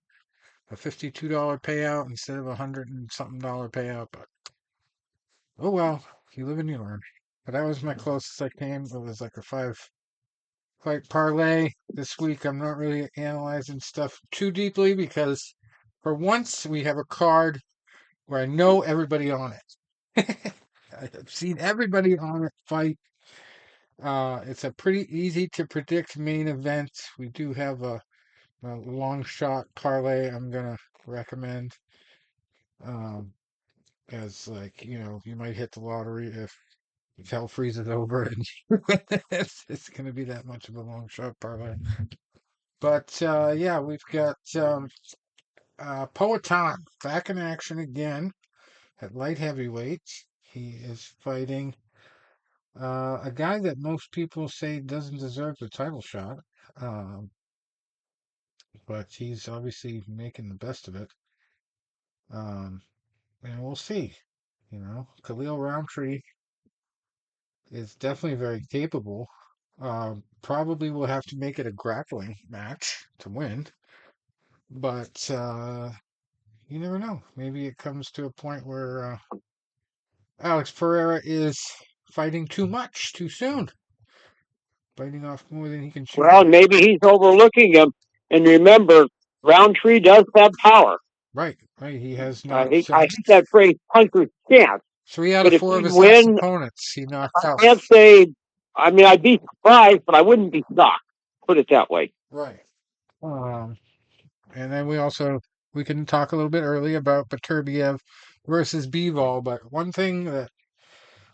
[SPEAKER 1] a $52 payout instead of $100 and something payout, but oh well, you live and you learn. But that was my closest I came. It was like a 5-fight parlay. This week I'm not really analyzing stuff too deeply because for once we have a card where I know everybody on it. I've seen everybody on it fight. It's a pretty easy to predict main event. We do have a long shot parlay I'm gonna recommend. As like, you might hit the lottery if hell freezes over and it's gonna be that much of a long shot parlay. But yeah, we've got Poatan back in action again at light heavyweight. He is fighting a guy that most people say doesn't deserve the title shot, um, but he's obviously making the best of it. Um, and we'll see. Khalil Rountree is definitely very capable. Probably will have to make it a grappling match to win, but you never know. Maybe it comes to a point where Alex Pereira is fighting too much too soon, biting off more than he can chew.
[SPEAKER 3] Well, maybe he's overlooking him. And remember, Roundtree does have power.
[SPEAKER 1] Right, right. He has
[SPEAKER 3] I
[SPEAKER 1] knocked
[SPEAKER 3] hate, I hate that phrase, puncher's chance.
[SPEAKER 1] three out
[SPEAKER 3] But
[SPEAKER 1] of
[SPEAKER 3] if
[SPEAKER 1] four of
[SPEAKER 3] he'd
[SPEAKER 1] his last
[SPEAKER 3] win,
[SPEAKER 1] opponents he knocked
[SPEAKER 3] I
[SPEAKER 1] out.
[SPEAKER 3] can't say, I mean, I'd be surprised, but I wouldn't be shocked. Put it that way.
[SPEAKER 1] Right. Um, and then we can talk a little bit early about Beterbiev versus Bivol, but one thing that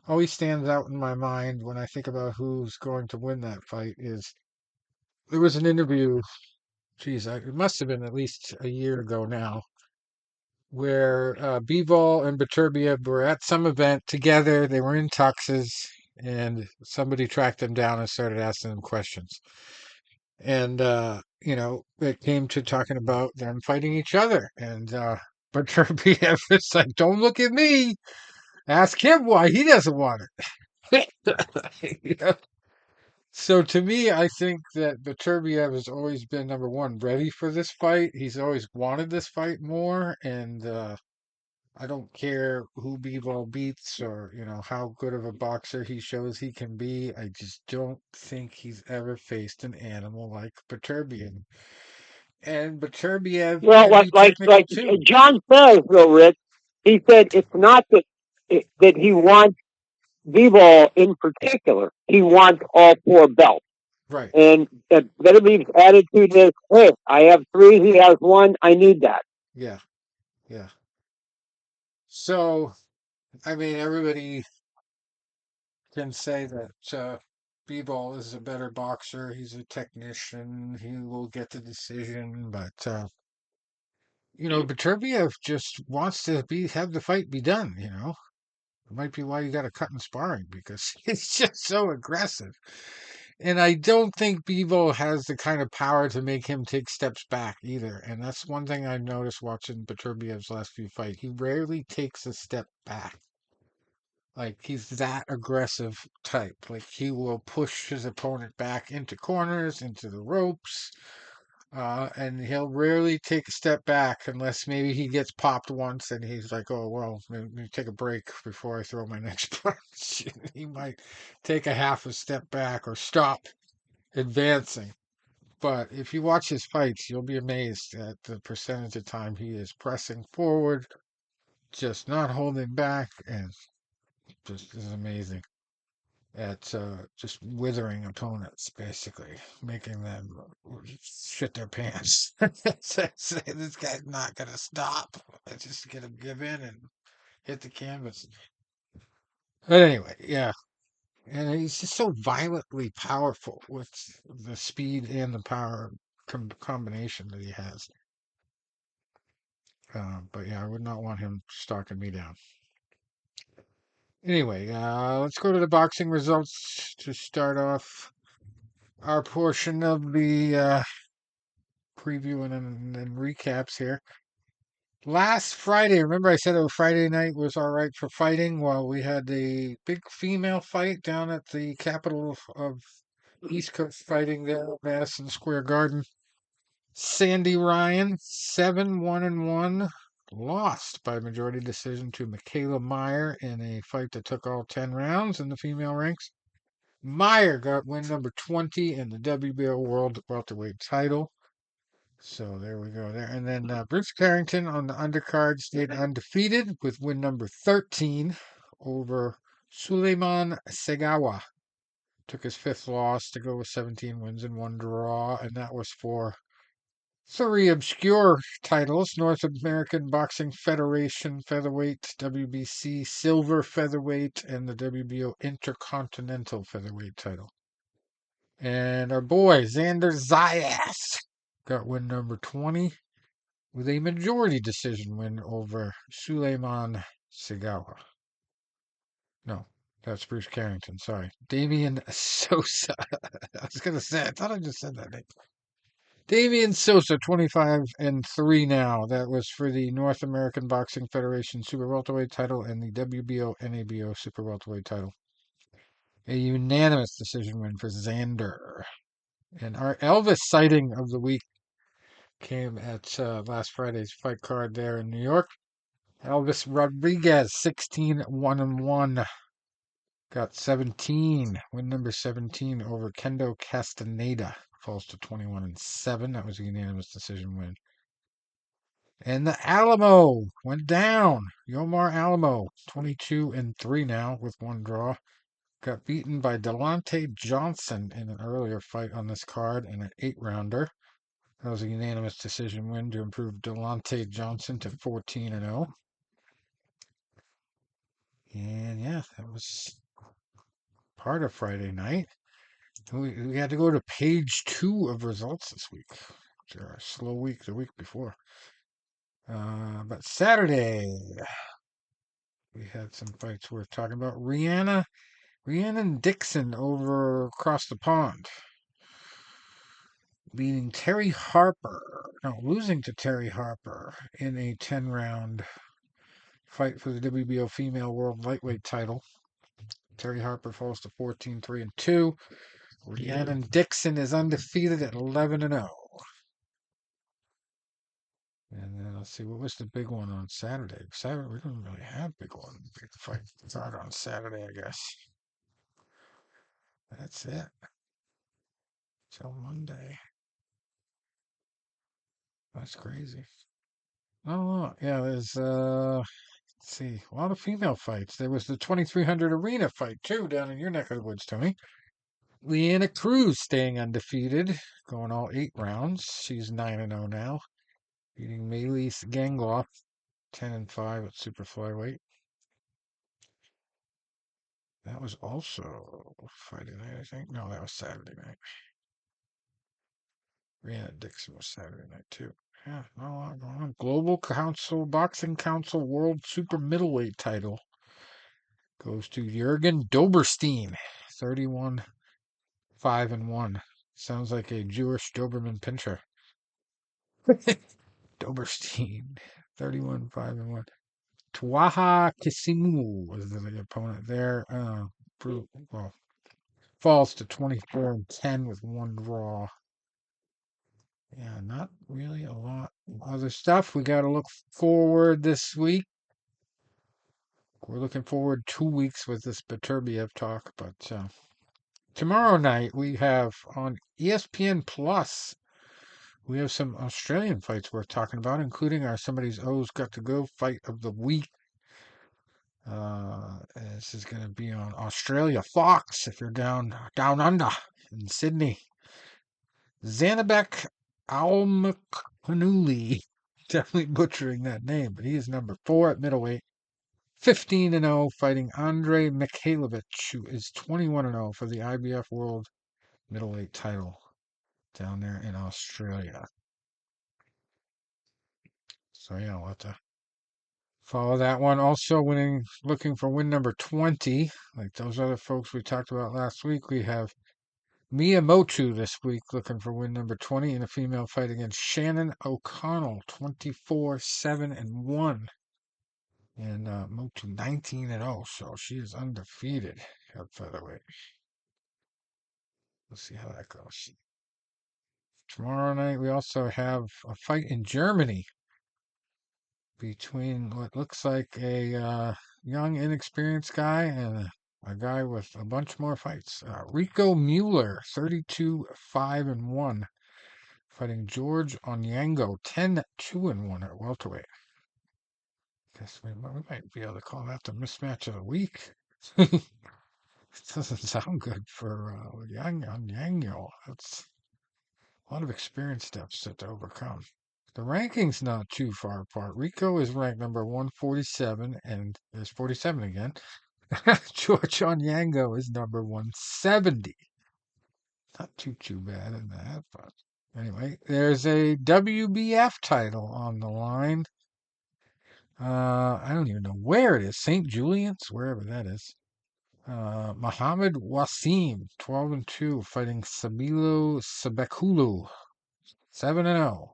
[SPEAKER 1] always stands out in my mind when I think about who's going to win that fight is there was an interview, geez, it must have been at least a year ago now, where Bivol and Beterbiev were at some event together. They were in tuxes, and somebody tracked them down and started asking them questions. And it came to talking about them fighting each other. And Beterbiev is like, "Don't look at me. Ask him why he doesn't want it." You know? So to me, I think that Beterbiev has always been number one, ready for this fight. He's always wanted this fight more, and I don't care who Bivol beats or, how good of a boxer he shows he can be. I just don't think he's ever faced an animal like Beterbiev. And Beterbiev
[SPEAKER 3] Well,
[SPEAKER 1] can be
[SPEAKER 3] like
[SPEAKER 1] technical too.
[SPEAKER 3] John says, though, Rick, he said it's not that he wants Bivol in particular. He wants all four belts.
[SPEAKER 1] Right.
[SPEAKER 3] And Beterbiev's attitude is, hey, I have three, he has one, I need that.
[SPEAKER 1] Yeah. Yeah. So, I mean, everybody can say that Bivol is a better boxer. He's a technician. He will get the decision, but Beterbiev just wants to have the fight be done. It might be why you got to cut in sparring because he's just so aggressive. And I don't think Bivol has the kind of power to make him take steps back either. And that's one thing I noticed watching Beterbiev's last few fights. He rarely takes a step back. Like he's that aggressive type. Like he will push his opponent back into corners, into the ropes, and he'll rarely take a step back unless maybe he gets popped once and he's like, "Oh well, let me take a break before I throw my next punch." He might take a half a step back or stop advancing. But if you watch his fights, you'll be amazed at the percentage of time he is pressing forward, just not holding back, and just is amazing at just withering opponents, basically, making them shit their pants. Say, this guy's not going to stop. I just get him give in and hit the canvas. But anyway, yeah. And he's just so violently powerful with the speed and the power combination that he has. But yeah, I would not want him stalking me down. Anyway, let's go to the boxing results to start off our portion of the preview and recaps here. Last Friday, remember I said Friday night was all right for fighting? Well, we had the big female fight down at the capital of East Coast fighting there at Madison Square Garden. Sandy Ryan, 7-1-1, lost by majority decision to Michaela Meyer in a fight that took all 10 rounds in the female ranks. Meyer got win number 20 in the WBO World Welterweight title. So there we go there. And then Bruce Carrington on the undercard stayed undefeated with win number 13 over Suleiman Segawa. Took his fifth loss to go with 17 wins and one draw, and that was for three obscure titles: North American Boxing Federation Featherweight, WBC Silver Featherweight, and the WBO Intercontinental Featherweight title. And our boy, Xander Zayas, got win number 20 with a majority decision win over Suleiman Segawa. No, that's Bruce Carrington. Sorry. Damian Sosa. I was going to say, I thought I just said that name. Damian Sosa, 25-3 now. That was for the North American Boxing Federation Super Welterweight title and the WBO NABO Super Welterweight title. A unanimous decision win for Xander. And our Elvis sighting of the week came at last Friday's fight card there in New York. Elvis Rodriguez, 16-1-1. Got 17, win number 17 over Kendo Castaneda. Falls to 21-7. That was a unanimous decision win. And the Alamo went down. Yomar Alamo, 22-3 now with one draw. Got beaten by Delonte Johnson in an earlier fight on this card in an 8-rounder. That was a unanimous decision win to improve Delonte Johnson to 14-0. And yeah, that was part of Friday night. We had to go to page 2 of results this week. After a slow week the week before. But Saturday, we had some fights worth talking about. Rhiannon Dixon over across the pond. Losing to Terry Harper in a 10-round fight for the WBO Female World Lightweight title. Terry Harper falls to 14-3-2. Rhiannon Dixon is undefeated at 11-0. And then let's see, what was the big one on Saturday? Saturday, we didn't really have big fight card on Saturday, I guess. That's it. Till Monday. That's crazy. Oh, yeah, there's, let's see, a lot of female fights. There was the 2300 arena fight, too, down in your neck of the woods, Tony. Leanna Cruz staying undefeated, going all 8 rounds. She's 9-0 now, beating Maylise Gangloff, 10-5 at super flyweight. That was also Friday night, I think. No, that was Saturday night. Rhiannon Dixon was Saturday night, too. Yeah, not a lot going on. Global Boxing Council World Super Middleweight title goes to Jürgen Doberstein, 31-5-1. Sounds like a Jewish Doberman pinscher. Doberstein, 31-5-1. Twaha Kisimu was the opponent there. Well, falls to 24-10 with one draw. Yeah, not really a lot of other stuff. We got to look forward this week. We're looking forward 2 weeks with this Beterbiev talk, but tomorrow night we have on ESPN Plus. We have some Australian fights worth talking about, including our Somebody's O's Got to Go fight of the week. This is going to be on Australia Fox if you're down under in Sydney. Zanabek Almkanuli. Definitely butchering that name, but he is number 4 at middleweight. 15-0, fighting Andrei Mikhailovich, who is 21-0 for the IBF World Middleweight title down there in Australia. So yeah, we'll have to follow that one. Also looking for win number 20. Like those other folks we talked about last week, we have Miyamoto this week looking for win number 20 in a female fight against Shannon O'Connell, 24-7-1. And Motu 19-0, so she is undefeated at featherweight. Let's see how that goes. Tomorrow night we also have a fight in Germany between what looks like a young, inexperienced guy and a guy with a bunch more fights. Rico Mueller, 32-5-1, fighting George Onyango, 10-2-1 at welterweight. Guess we might be able to call that the mismatch of the week. It doesn't sound good for Onyango. That's a lot of experience deficit to overcome. The ranking's not too far apart. Rico is ranked number 147, and there's 47 again. George Onyango is number 170. Not too bad in that, but Anyway, there's a WBF title on the line. I don't even know where it is. St. Julian's, wherever that is. Muhammad Wasim, 12-2, fighting Sabilo Sabekulu, 7-0.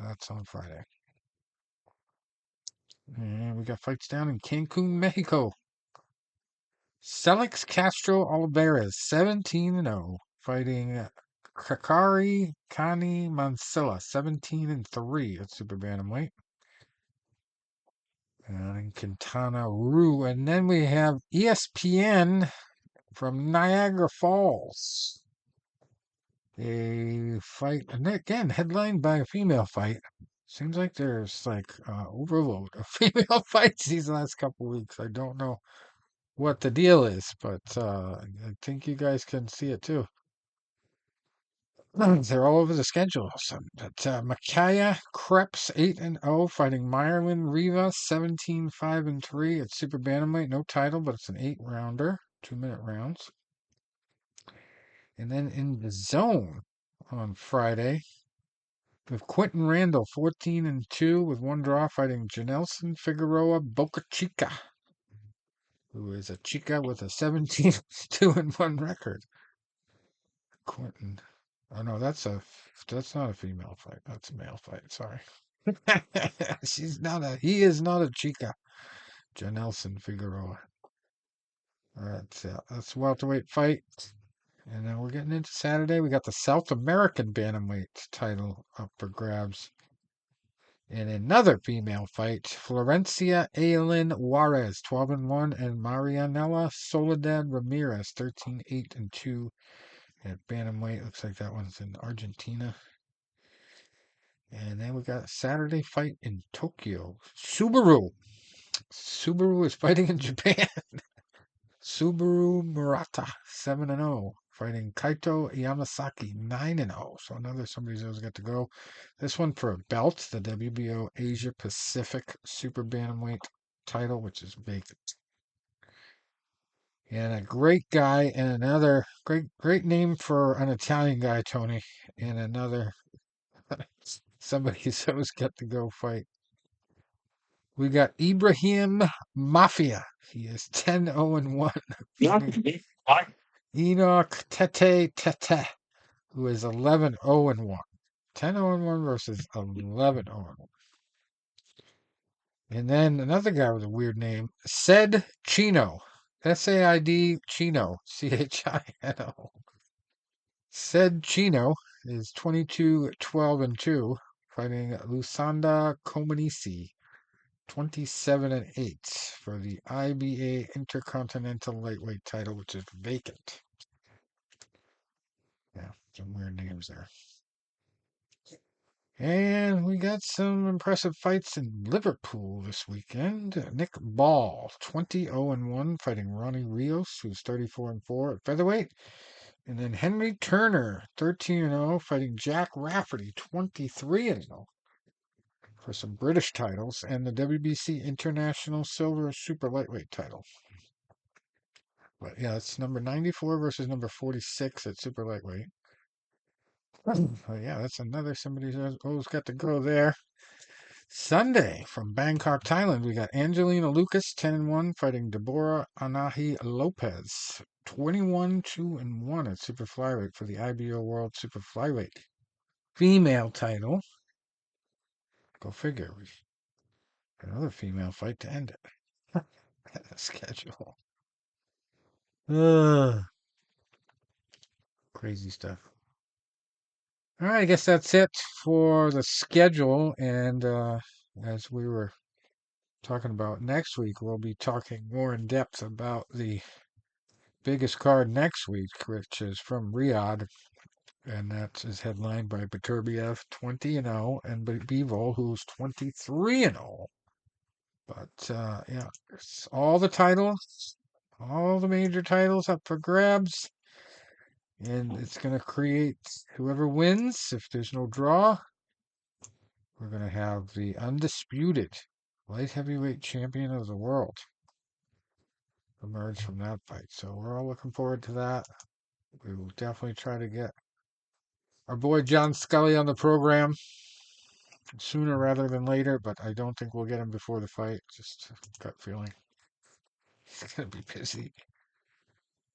[SPEAKER 1] That's on Friday. And we got fights down in Cancun, Mexico. Celix Castro Olivares, 17-0, fighting Kakari Kani Mansilla, 17-3 at Super Bantamweight. And Quintana Roo. And then we have ESPN from Niagara Falls. A fight, and again, headlined by a female fight. Seems like there's like overload of female fights these last couple weeks. I don't know what the deal is, but I think you guys can see it too. They're all over the schedule. So, but Makaya Krebs 8-0 fighting Myerlin Riva 17-5-3 at Super Bantamweight. No title, but it's an 8-rounder, 2-minute rounds. And then in the zone on Friday, with Quentin Randall 14-2 with one draw fighting Janelson Figueroa Boca Chica, who is a Chica with a 17-2-1 record. Quentin. Oh no, that's not a female fight. That's a male fight. Sorry. He is not a Chica. Janelson Figueroa. All right, that's a welterweight fight. And then we're getting into Saturday. We got the South American Bantamweight title up for grabs. In another female fight, Florencia Aylin Juarez, 12-1, and Marianela Soledad Ramirez, 13-8-2 at bantamweight. Looks like that one's in Argentina. And then we got a Saturday fight in Tokyo. Subaru is fighting in Japan. Subaru Murata, 7-0, fighting Kaito Yamasaki, 9-0. So another somebody's always got to go. This one for a belt, the WBO Asia Pacific Super Bantamweight title, which is vacant. And a great guy, and another great name for an Italian guy, Tony. And another somebody's always got to go fight. We got Ibrahim Mafia. He is 10-0-1. Enoch Tete, who is 11-0-1. 10-0-1 versus 11-0-1. And then another guy with a weird name, Said Chino. Said Chino. Chino. Said Chino is 22-12-2, fighting Lusanda Komanisi, 27-8 for the IBA Intercontinental Lightweight title, which is vacant. Yeah, some weird names there. And we got some impressive fights in Liverpool this weekend. Nick Ball, 20-0-1, fighting Ronnie Rios, who's 34-4 at featherweight. And then Henry Turner, 13-0, fighting Jack Rafferty, 23-0, for some British titles and the WBC International Silver Super Lightweight title. But yeah, it's number 94 versus number 46 at Super Lightweight. But yeah, that's another somebody who's always got to go there. Sunday from Bangkok, Thailand, we got Angelina Lucas, 10-1, fighting Deborah Anahi Lopez, 21-2-1 at Super Flyweight for the IBO World Super Flyweight female title. Go figure. Another female fight to end it. Schedule. Crazy stuff. All right, I guess that's it for the schedule. And as we were talking about next week, we'll be talking more in depth about the biggest card next week, which is from Riyadh. And that is headlined by Beterbiev, 20-0, and Bivol, who's 23-0. But yeah, it's all the titles, all the major titles up for grabs. And it's going to create whoever wins, if there's no draw, we're going to have the undisputed light heavyweight champion of the world emerge from that fight. So we're all looking forward to that. We will definitely try to get our boy John Scully on the program sooner rather than later, but I don't think we'll get him before the fight. Just gut feeling. He's gonna be busy.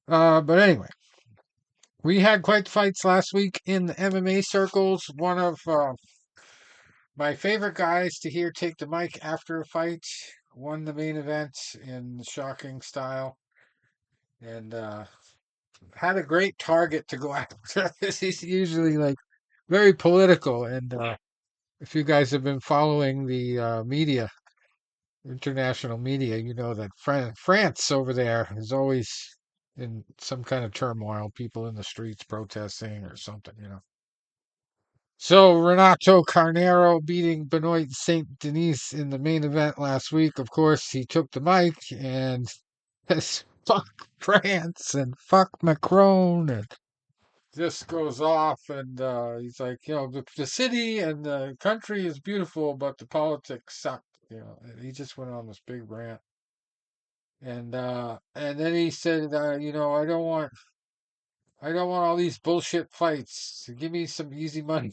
[SPEAKER 1] But anyway, we had quite fights last week in the MMA circles. One of my favorite guys to hear take the mic after a fight won the main event in shocking style, and had a great target to go after. He's usually like very political, and if you guys have been following the media, international media, you know that France over there is always in some kind of turmoil, people in the streets protesting or something. So Renato Carnero beating Benoit Saint Denis in the main event last week. Of course, he took the mic and says, "Fuck France and fuck Macron," and just goes off. And he's like, the city and the country is beautiful, but the politics suck. And he just went on this big rant. And then he said, I don't want all these bullshit fights. Give me some easy money.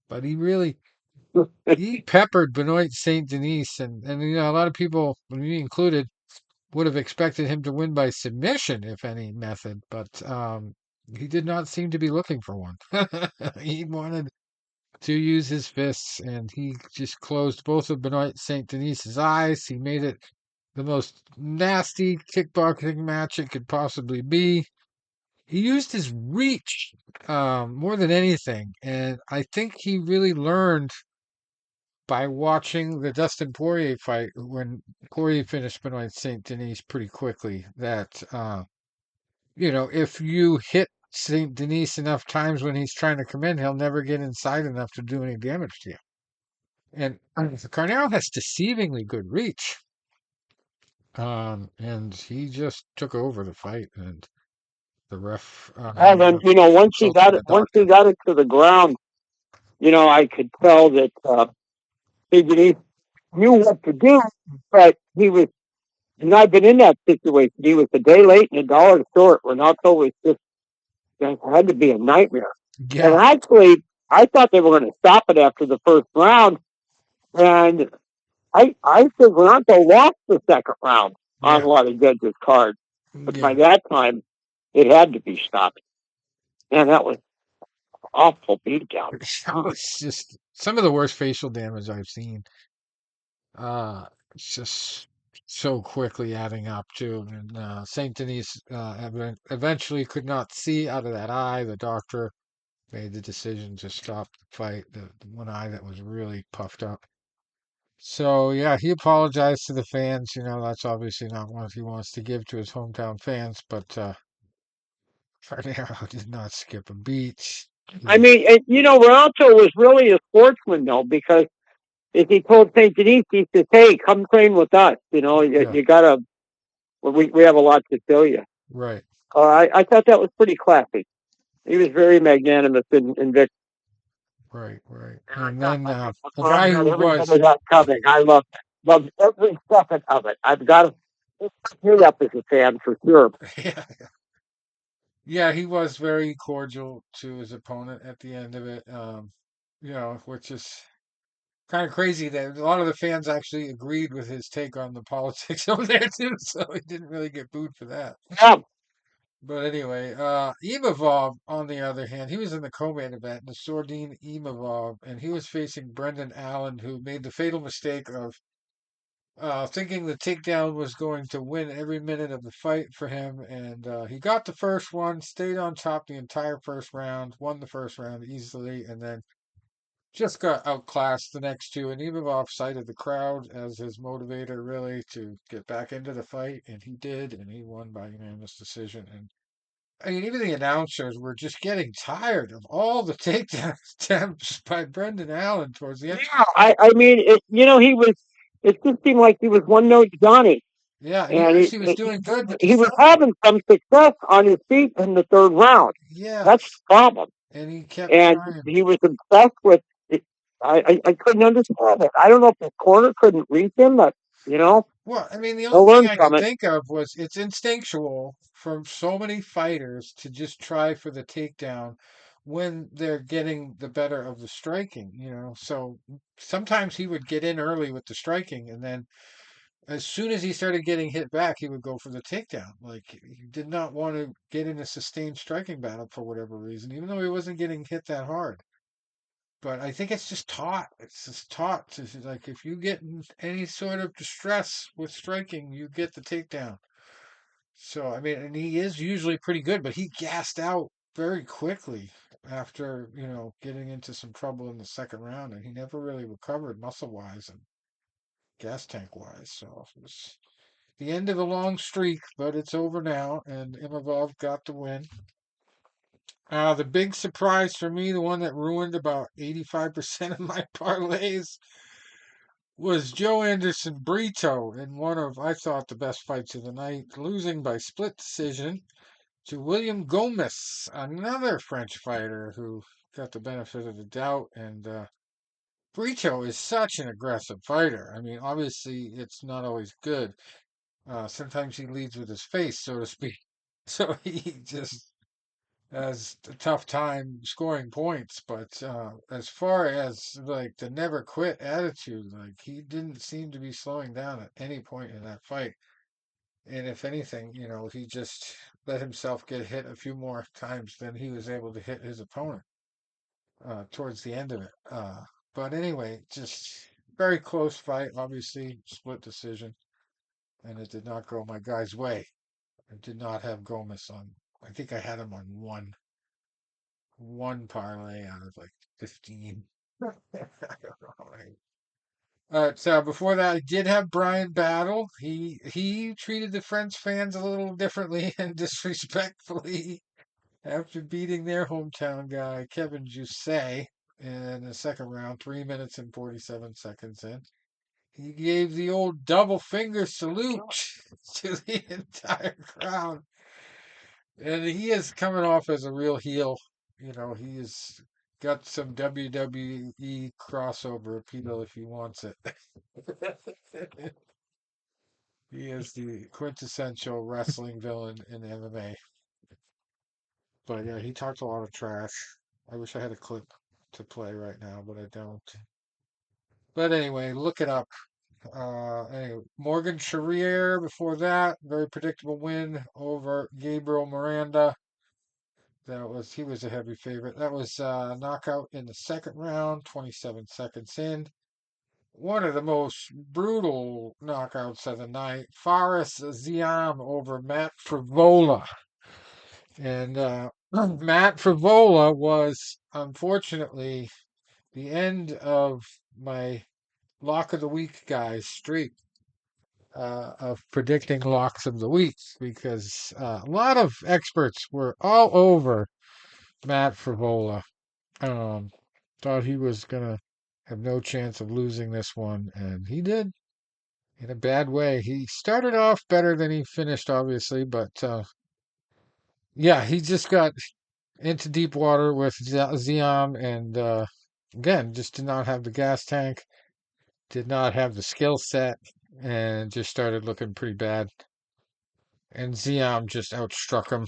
[SPEAKER 1] But he peppered Benoit Saint Denis, and a lot of people, me included, would have expected him to win by submission, if any method, but he did not seem to be looking for one. He wanted to use his fists, and he just closed both of Benoit Saint Denis's eyes. He made it the most nasty kickboxing match it could possibly be. He used his reach more than anything, and I think he really learned by watching the Dustin Poirier fight when Poirier finished Benoit Saint Denis pretty quickly that if you hit Saint Denis enough times when he's trying to come in, he'll never get inside enough to do any damage to you. And Carnero has deceivingly good reach. And he just took over the fight, and the ref.
[SPEAKER 3] And then once he got it to the ground, I could tell that he knew what to do, but he was. And I've been in that situation. He was a day late and a dollar short. Renato was just had to be a nightmare.
[SPEAKER 1] Yeah.
[SPEAKER 3] And actually, I thought they were going to stop it after the first round, and I think Renato lost the second round on a lot of judges' cards. But by that time, it had to be stopped. And that was awful beatdown.
[SPEAKER 1] It was just some of the worst facial damage I've seen. It's just so quickly adding up too. And Saint Denis eventually could not see out of that eye. The doctor made the decision to stop the fight. The one eye that was really puffed up. So yeah, he apologized to the fans. That's obviously not what he wants to give to his hometown fans. But Carnero did not skip a beat.
[SPEAKER 3] I mean, Renato was really a sportsman though, because if he told St. Denis, he said, "Hey, come train with us. You gotta. We have a lot to show you."
[SPEAKER 1] Right.
[SPEAKER 3] I thought that was pretty classy. He was very magnanimous in Vic.
[SPEAKER 1] Right. And then the guy who was
[SPEAKER 3] coming, I loved every second of it. I've got to tear up as a fan for sure.
[SPEAKER 1] Yeah, he was very cordial to his opponent at the end of it. Which is kind of crazy that a lot of the fans actually agreed with his take on the politics over there too, so he didn't really get booed for that.
[SPEAKER 3] Yeah.
[SPEAKER 1] But anyway, Imavov, on the other hand, he was in the co-main event, Nassourdine Imavov, and he was facing Brendan Allen, who made the fatal mistake of thinking the takedown was going to win every minute of the fight for him. And he got the first one, stayed on top the entire first round, won the first round easily, and then just got outclassed the next two. And Imavov cited the crowd as his motivator, really, to get back into the fight. And he did, and he won by unanimous decision. And I mean, even the announcers were just getting tired of all the takedown attempts by Brendan Allen towards the end.
[SPEAKER 3] Yeah, I mean, he was. It just seemed like he was one note Johnny.
[SPEAKER 1] Yeah, and he was doing good.
[SPEAKER 3] He was having some success on his feet in the third round.
[SPEAKER 1] Yeah,
[SPEAKER 3] that's the problem.
[SPEAKER 1] And he kept
[SPEAKER 3] trying. He was obsessed with it. I couldn't understand it. I don't know if the corner couldn't reach him, but
[SPEAKER 1] Well, I mean, the only thing I could think of was it's instinctual from so many fighters to just try for the takedown when they're getting the better of the striking, So sometimes he would get in early with the striking, and then as soon as he started getting hit back, he would go for the takedown. Like he did not want to get in a sustained striking battle for whatever reason, even though he wasn't getting hit that hard. But I think it's just taught. It's just taught to like if you get in any sort of distress with striking, you get the takedown. So I mean, and he is usually pretty good, but he gassed out very quickly after getting into some trouble in the second round, and he never really recovered muscle wise and gas tank wise. So it was the end of a long streak, but it's over now, and Imavov got the win. The big surprise for me, the one that ruined about 85% of my parlays, was Joe Anderson Brito in one of, I thought, the best fights of the night, losing by split decision to William Gomez, another French fighter who got the benefit of the doubt. And Brito is such an aggressive fighter. I mean, obviously, it's not always good. Sometimes he leads with his face, so to speak. So he just has a tough time scoring points. But as far as like the never quit attitude, like he didn't seem to be slowing down at any point in that fight. And if anything, he just let himself get hit a few more times than he was able to hit his opponent towards the end of it. But anyway, just very close fight, obviously, split decision. And it did not go my guy's way. I did not have Gomez on. I think I had him on one parlay out of like 15. I don't know. So before that, I did have Brian Battle. He treated the French fans a little differently and disrespectfully after beating their hometown guy Kevin Jousset in the second round, 3 minutes and 47 seconds in. He gave the old double finger salute to the entire crowd. And he is coming off as a real heel. He's got some WWE crossover appeal if he wants it. He is the quintessential wrestling villain in MMA. But yeah, he talked a lot of trash. I wish I had a clip to play right now, but I don't. But anyway, look it up. Anyway, Morgan Charrier before that, very predictable win over Gabriel Miranda. He was a heavy favorite. That was knockout in the second round, 27 seconds in. One of the most brutal knockouts of the night. Faris Ziam over Matt Frivola. And Matt Frivola was unfortunately the end of my lock of the week guys streak of predicting locks of the week because a lot of experts were all over Matt Frivola. Thought he was gonna have no chance of losing this one, and he did in a bad way. He started off better than he finished, obviously, but yeah, he just got into deep water with Ziam, and again, just did not have the gas tank, did not have the skill set, and just started looking pretty bad. And Ziam just outstruck him.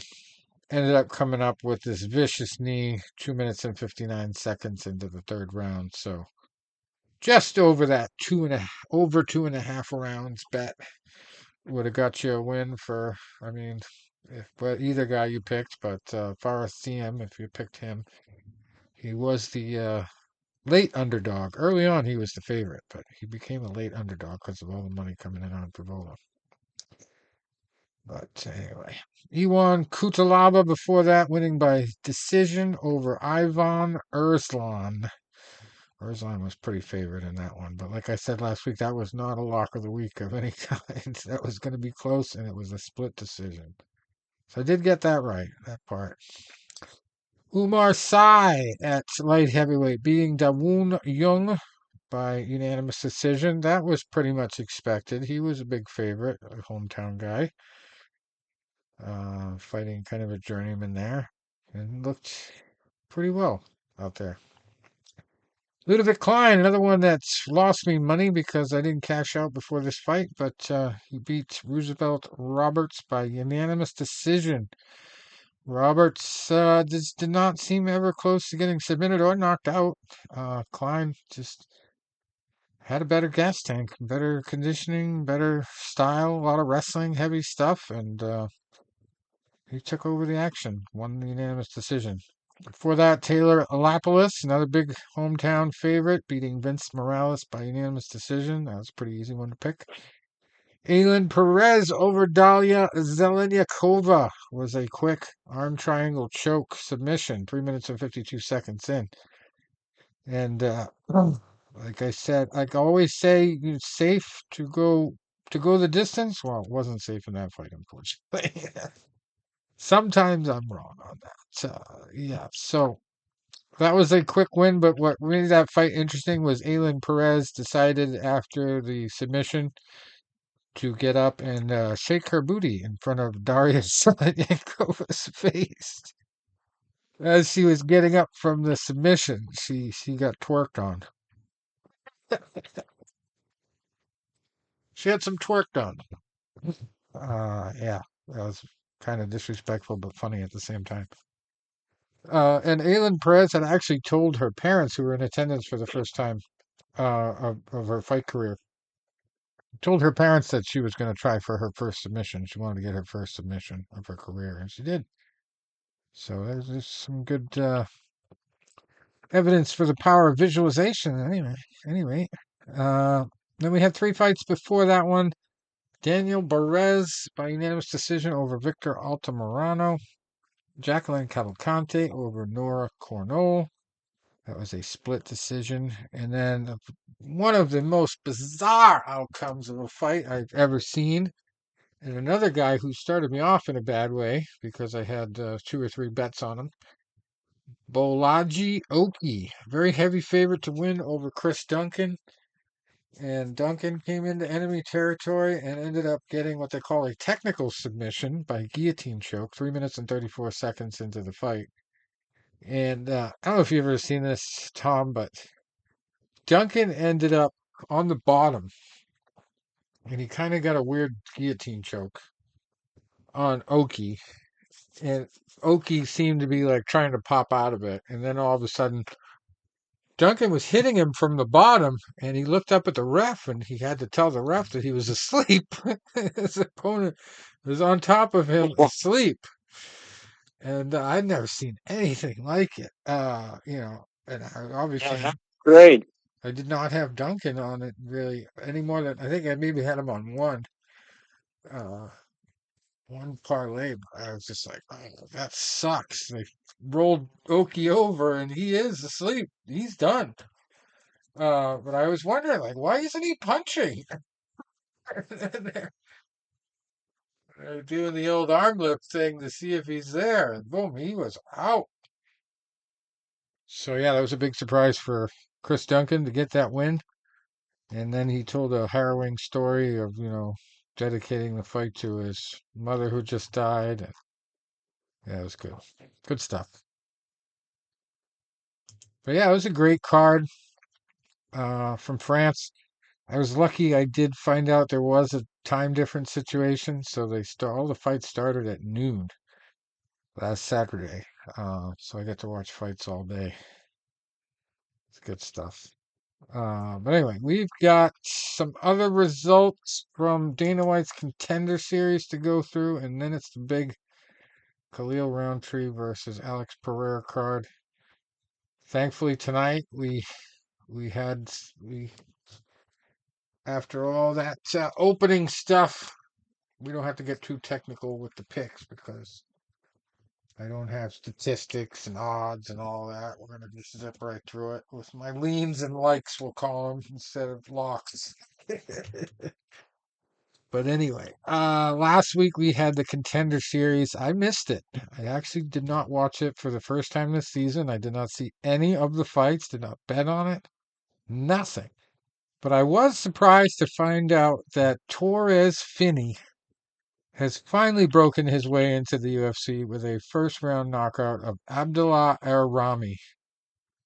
[SPEAKER 1] Ended up coming up with this vicious knee 2 minutes and 59 seconds into the third round. So just over that over 2.5 rounds bet would have got you a win for, I mean, but either guy you picked, but Faris CM, if you picked him, he was the late underdog. Early on, he was the favorite, but he became a late underdog because of all the money coming in on Frivola. But anyway, Iwan Kutalaba before that, winning by decision over Ivan Erslan. Erslan was pretty favored in that one, but like I said last week, that was not a lock of the week of any kind. That was going to be close, and it was a split decision. So I did get that right, that part. Umar Sy at light heavyweight, beating Dawoon Young by unanimous decision. That was pretty much expected. He was a big favorite, a hometown guy, fighting kind of a journeyman there, and looked pretty well out there. Ludovic Klein, another one that's lost me money because I didn't cash out before this fight, but he beat Roosevelt Roberts by unanimous decision Roberts just did not seem ever close to getting submitted or knocked out. Klein just had a better gas tank, better conditioning, better style, a lot of wrestling, heavy stuff, and he took over the action, won the unanimous decision. Before that, Taylor Alapolis, another big hometown favorite, beating Vince Morales by unanimous decision. That was a pretty easy one to pick. Aylin Perez over Dalia Zeleniakova was a quick arm triangle choke submission, 3 minutes and 52 seconds in. And like I said, like I always say, it's safe to go the distance. Well, it wasn't safe in that fight, unfortunately. Sometimes I'm wrong on that. Yeah, so that was a quick win, but what made that fight interesting was Aylin Perez decided after the submission to get up and shake her booty in front of Daria Selenikovan's face. As she was getting up from the submission, she got twerked on. She had some twerk done. Yeah, that was kind of disrespectful but funny at the same time. And Aylin Perez had actually told her parents, who were in attendance for the first time of her fight career, told her parents that she was going to try for her first submission. She wanted to get her first submission of her career, and she did. So there's some good evidence for the power of visualization. Anyway, uh, then we had 3 fights before that one. Daniel Barez by unanimous decision over Victor Altamirano. Jacqueline Cavalcante over Nora Cornell. That was a split decision. And then one of the most bizarre outcomes of a fight I've ever seen. And another guy who started me off in a bad way because I had 2 or 3 bets on him. Bolaji Oki, very heavy favorite to win over Chris Duncan. And Duncan came into enemy territory and ended up getting what they call a technical submission by guillotine choke, 3 minutes and 34 seconds into the fight. And I don't know if you've ever seen this, Tom, but Duncan ended up on the bottom, and he kind of got a weird guillotine choke on Oki. And Oki seemed to be like trying to pop out of it. And then all of a sudden, Duncan was hitting him from the bottom, and he looked up at the ref, and he had to tell the ref that he was asleep. His opponent was on top of him asleep. And I'd never seen anything like it. And I obviously
[SPEAKER 3] Great.
[SPEAKER 1] I did not have Duncan on it really any more than I think I maybe had him on uh, one parlay. But I was just like, oh, that sucks. They rolled Oki over, and he is asleep. He's done. But I was wondering, like, why isn't he punching? They're doing the old arm lift thing to see if he's there, and boom, he was out. So yeah, that was a big surprise for Chris Duncan to get that win. And then he told a harrowing story of, dedicating the fight to his mother who just died. Yeah, it was good. Good stuff. But yeah, it was a great card from France. I was lucky I did find out there was a time difference situation, so all the fights started at noon last Saturday. So I got to watch fights all day. It's good stuff. But anyway, we've got some other results from Dana White's Contender series to go through, and then it's the big Khalil Rountree versus Alex Pereira card. Thankfully tonight we after all that opening stuff, we don't have to get too technical with the picks because I don't have statistics and odds and all that. We're gonna just zip right through it with my leans and likes, we'll call them, instead of locks. But anyway, last week we had the Contender series. I missed it. I actually did not watch it for the first time this season. I did not see any of the fights, did not bet on it, nothing. But I was surprised to find out that Torrez Finney has finally broken his way into the UFC with a first round knockout of Abdullah Rami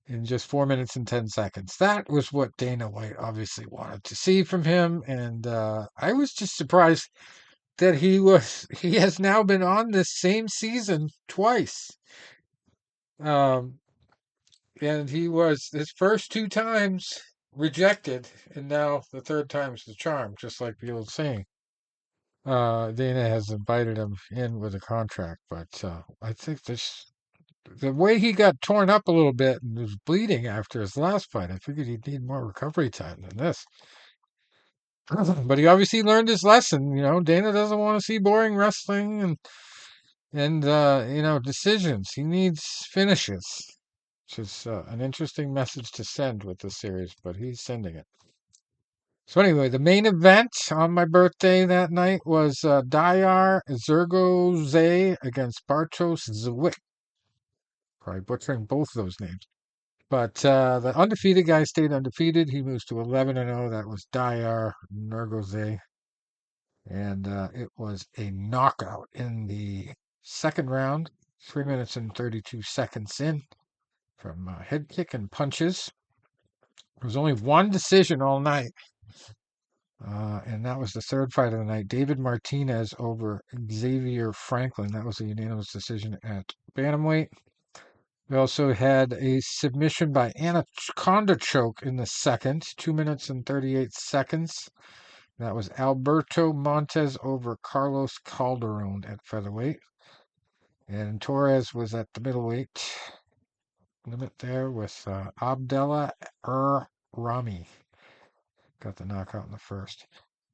[SPEAKER 1] in just 4 minutes and 10 seconds. That was what Dana White obviously wanted to see from him. And I was just surprised that he has now been on this same season twice. And he was his first two times rejected, and now the third time's the charm, just like the old saying. Dana has invited him in with a contract, but I think the way he got torn up a little bit and was bleeding after his last fight, I figured he'd need more recovery time than this. But he obviously learned his lesson. Dana doesn't want to see boring wrestling and decisions. He needs finishes, which is an interesting message to send with this series, but he's sending it. So anyway, the main event on my birthday that night was Dayar Zergoze against Bartosz Zwick. Probably butchering both of those names. But the undefeated guy stayed undefeated. He moves to 11-0. That was Dayar Zergoze. And it was a knockout in the second round, 3 minutes and 32 seconds in, from head kick and punches. There was only one decision all night. And that was the third fight of the night. David Martinez over Xavier Franklin. That was a unanimous decision at bantamweight. We also had a submission by Anaconda choke in the second, 2 minutes and 38 seconds. That was Alberto Montes over Carlos Calderon at featherweight. And Torrez was at the middleweight limit there with Abdallah Rami. Got the knockout in the first.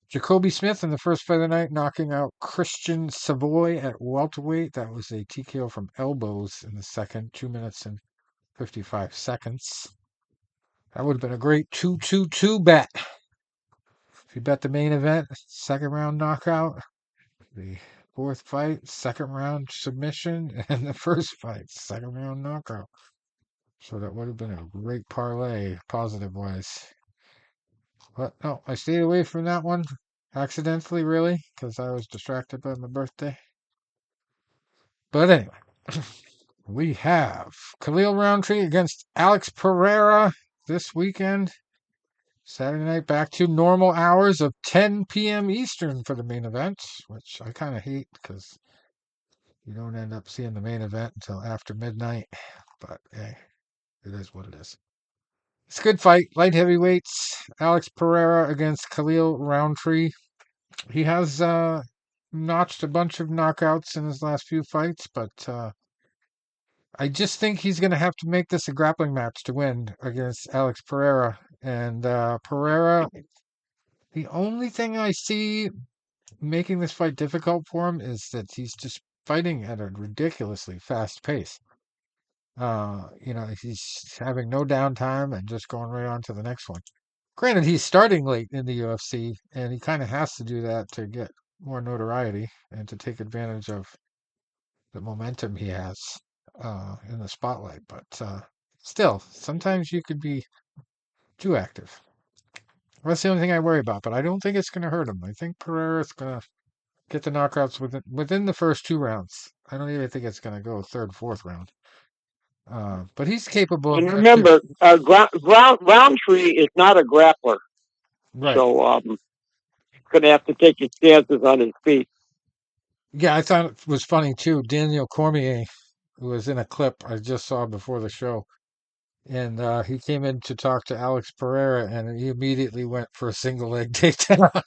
[SPEAKER 1] Jacoby Smith in the first fight of the night, knocking out Christian Savoy at welterweight. That was a TKO from elbows in the second, 2 minutes and 55 seconds. That would have been a great 2-2-2 bet. If you bet the main event, second round knockout, the fourth fight, second round submission, and the first fight, second round knockout. So that would have been a great parlay, positive-wise. But no, I stayed away from that one. Accidentally, really, because I was distracted by my birthday. But anyway, we have Khalil Rountree against Alex Pereira this weekend. Saturday night, back to normal hours of 10 p.m. Eastern for the main event, which I kind of hate because you don't end up seeing the main event until after midnight. But hey, it is what it is. It's a good fight. Light heavyweights. Alex Pereira against Khalil Rountree. He has notched a bunch of knockouts in his last few fights, but I just think he's going to have to make this a grappling match to win against Alex Pereira. And Pereira, the only thing I see making this fight difficult for him is that he's just fighting at a ridiculously fast pace. He's having no downtime and just going right on to the next one. Granted, he's starting late in the UFC, and he kind of has to do that to get more notoriety and to take advantage of the momentum he has in the spotlight. But still, sometimes you could be too active. That's the only thing I worry about, but I don't think it's going to hurt him. I think Pereira's going to get the knockouts within the first two rounds. I don't even think it's going to go third, fourth round. But he's capable of
[SPEAKER 3] And
[SPEAKER 1] that too.
[SPEAKER 3] remember, Roundtree is not a grappler,
[SPEAKER 1] Right.
[SPEAKER 3] so he's going to have to take his chances on his feet.
[SPEAKER 1] Yeah, I thought it was funny too. Daniel Cormier, who was in a clip I just saw before the show, and he came in to talk to Alex Pereira, and he immediately went for a single leg takedown.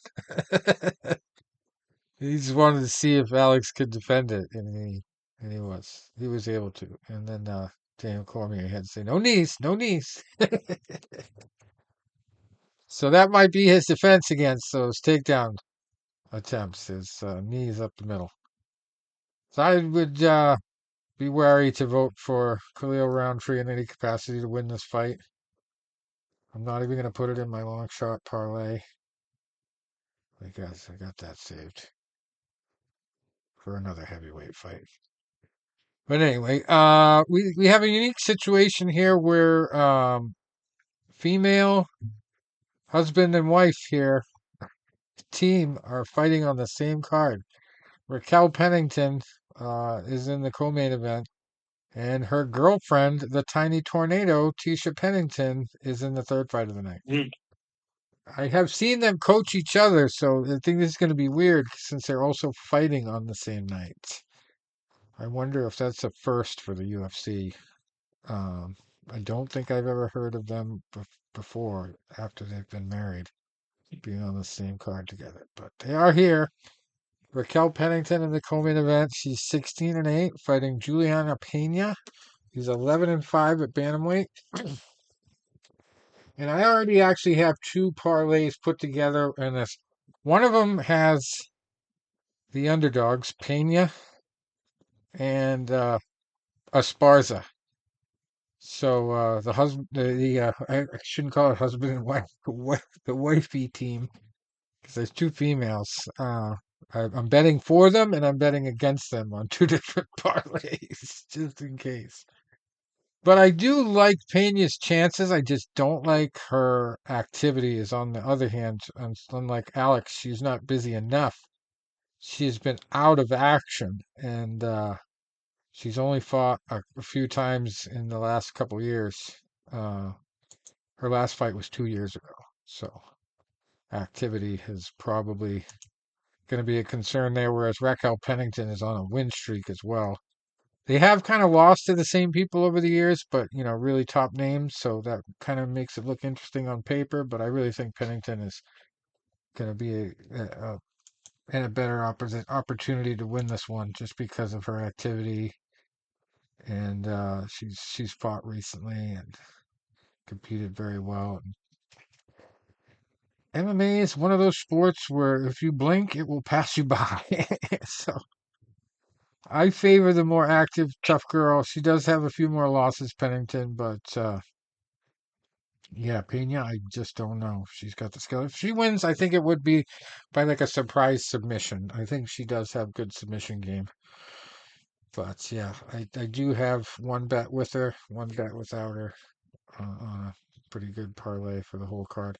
[SPEAKER 1] He just wanted to see if Alex could defend it, and he was able to. And then Daniel Cormier had to say, "No knees, no knees." So that might be his defense against those takedown attempts, his knees up the middle. So I would be wary to vote for Khalil Rountree in any capacity to win this fight. I'm not even going to put it in my long shot parlay because I got that saved for another heavyweight fight. But anyway, we have a unique situation here where female husband and wife here team are fighting on the same card. Raquel Pennington is in the co-main event, and her girlfriend, the Tiny Tornado, Tisha Pennington, is in the third fight of the night. I have seen them coach each other, so I think this is going to be weird since they're also fighting on the same night. I wonder if that's a first for the UFC. Um, I don't think I've ever heard of them before after they've been married, being on the same card together. But they are here. Raquel Pennington in the co-main event. She's 16-8, fighting Juliana Pena. She's 11-5 at bantamweight. And I already actually have two parlays put together, and this one of them has the underdogs, Pena and Esparza. So the husband, I shouldn't call it husband and wife, the wifey team, because there's two females. I'm betting for them and I'm betting against them on two different parlays, just in case. But I do like Pena's chances. I just don't like her activity. Is on the other hand, unlike Alex, she's not busy enough. She's been out of action, and she's only fought a few times in the last couple years. Uh, Her last fight was 2 years ago, so activity is probably going to be a concern there. Whereas Raquel Pennington is on a win streak as well. They have kind of lost to the same people over the years, but really top names, so that kind of makes it look interesting on paper. But I really think Pennington is going to be in a better opportunity to win this one just because of her activity, and she's fought recently and competed very well. MMA is one of those sports where if you blink, it will pass you by. So I favor the more active, tough girl. She does have a few more losses, Pennington, but yeah, Pena, I just don't know if she's got the skill. If she wins, I think it would be by like a surprise submission. I think she does have good submission game. But yeah, I do have one bet with her, one bet without her on a pretty good parlay for the whole card.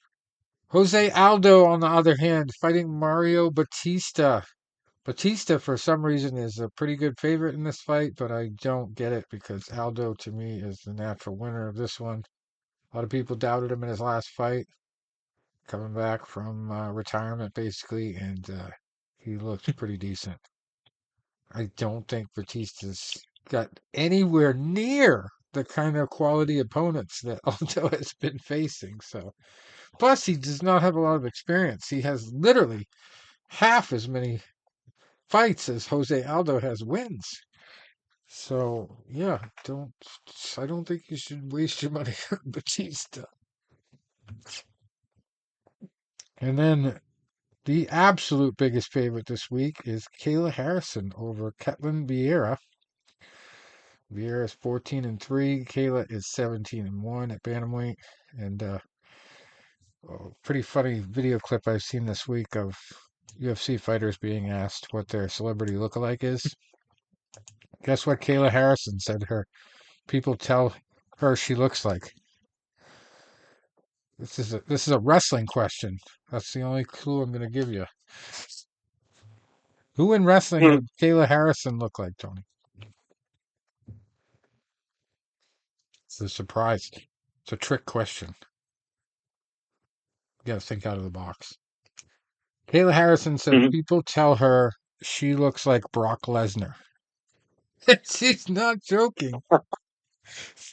[SPEAKER 1] Jose Aldo, on the other hand, fighting Mario Batista. Batista, for some reason, is a pretty good favorite in this fight, but I don't get it because Aldo, to me, is the natural winner of this one. A lot of people doubted him in his last fight, coming back from retirement, basically, and he looked pretty decent. I don't think Batista's got anywhere near the kind of quality opponents that Aldo has been facing. So, plus, he does not have a lot of experience. He has literally half as many fights as Jose Aldo has wins. So yeah, I don't think you should waste your money on Batista. And then the absolute biggest favorite this week is Kayla Harrison over Ketlin Vieira. Vieira is 14-3. Kayla is 17-1 at bantamweight. And pretty funny video clip I've seen this week of UFC fighters being asked what their celebrity lookalike is. Guess what Kayla Harrison said her people tell her she looks like? This is a wrestling question. That's the only clue I'm going to give you. Who in wrestling would Kayla Harrison look like, Tony? It's a surprise. It's a trick question. You got to think out of the box. Kayla Harrison said people tell her she looks like Brock Lesnar. She's not joking.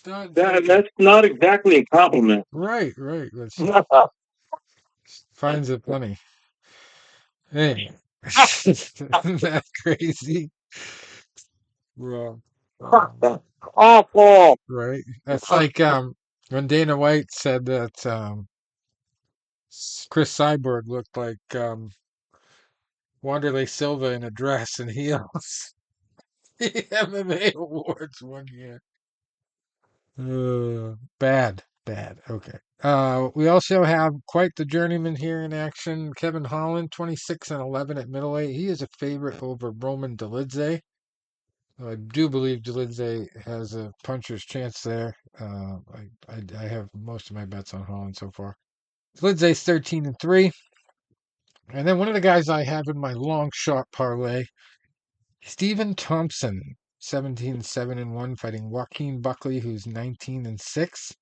[SPEAKER 2] That's not exactly a compliment.
[SPEAKER 1] Right. But she finds it funny. Hey, that's crazy. Well,
[SPEAKER 3] Awful.
[SPEAKER 1] right. That's like when Dana White said that Chris Cyborg looked like Wanderlei Silva in a dress and heels. The MMA awards one year. Bad. Okay. We also have quite the journeyman here in action. Kevin Holland, 26-11 at middleweight. He is a favorite over Roman Dolidze. I do believe Dolidze has a puncher's chance there. I have most of my bets on Holland so far. Dolidze's 13-3. And then one of the guys I have in my long shot parlay, Stephen Thompson, 17-7-1, fighting Joaquin Buckley, who's 19-6.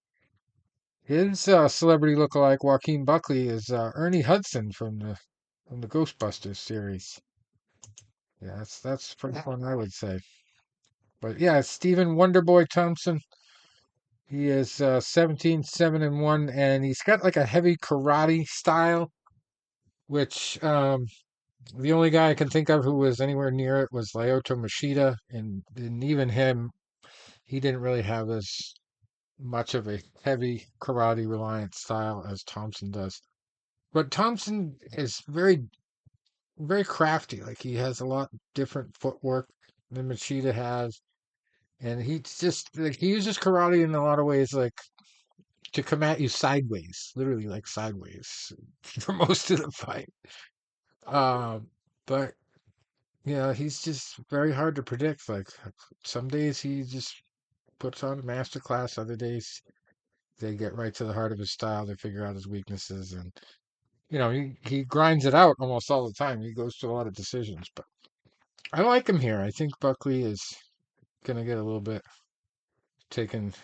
[SPEAKER 1] His celebrity lookalike, Joaquin Buckley, is Ernie Hudson from the Ghostbusters series. Yeah, that's pretty fun, I would say. But yeah, Stephen Wonderboy Thompson. He is 17, 7-1, and he's got like a heavy karate style, which the only guy I can think of who was anywhere near it was Lyoto Machida, and even him, he didn't really have as much of a heavy karate reliant style as Thompson does. But Thompson is very, very crafty. Like he has a lot different footwork than Machida has. And he's just like he uses karate in a lot of ways, like to come at you sideways, literally like sideways for most of the fight. Um, but he's just very hard to predict. Like some days he just puts on a master class, other days they get right to the heart of his style. They figure out his weaknesses, and he grinds it out almost all the time. He goes to a lot of decisions, but I like him here. I think Buckley is gonna get a little bit taken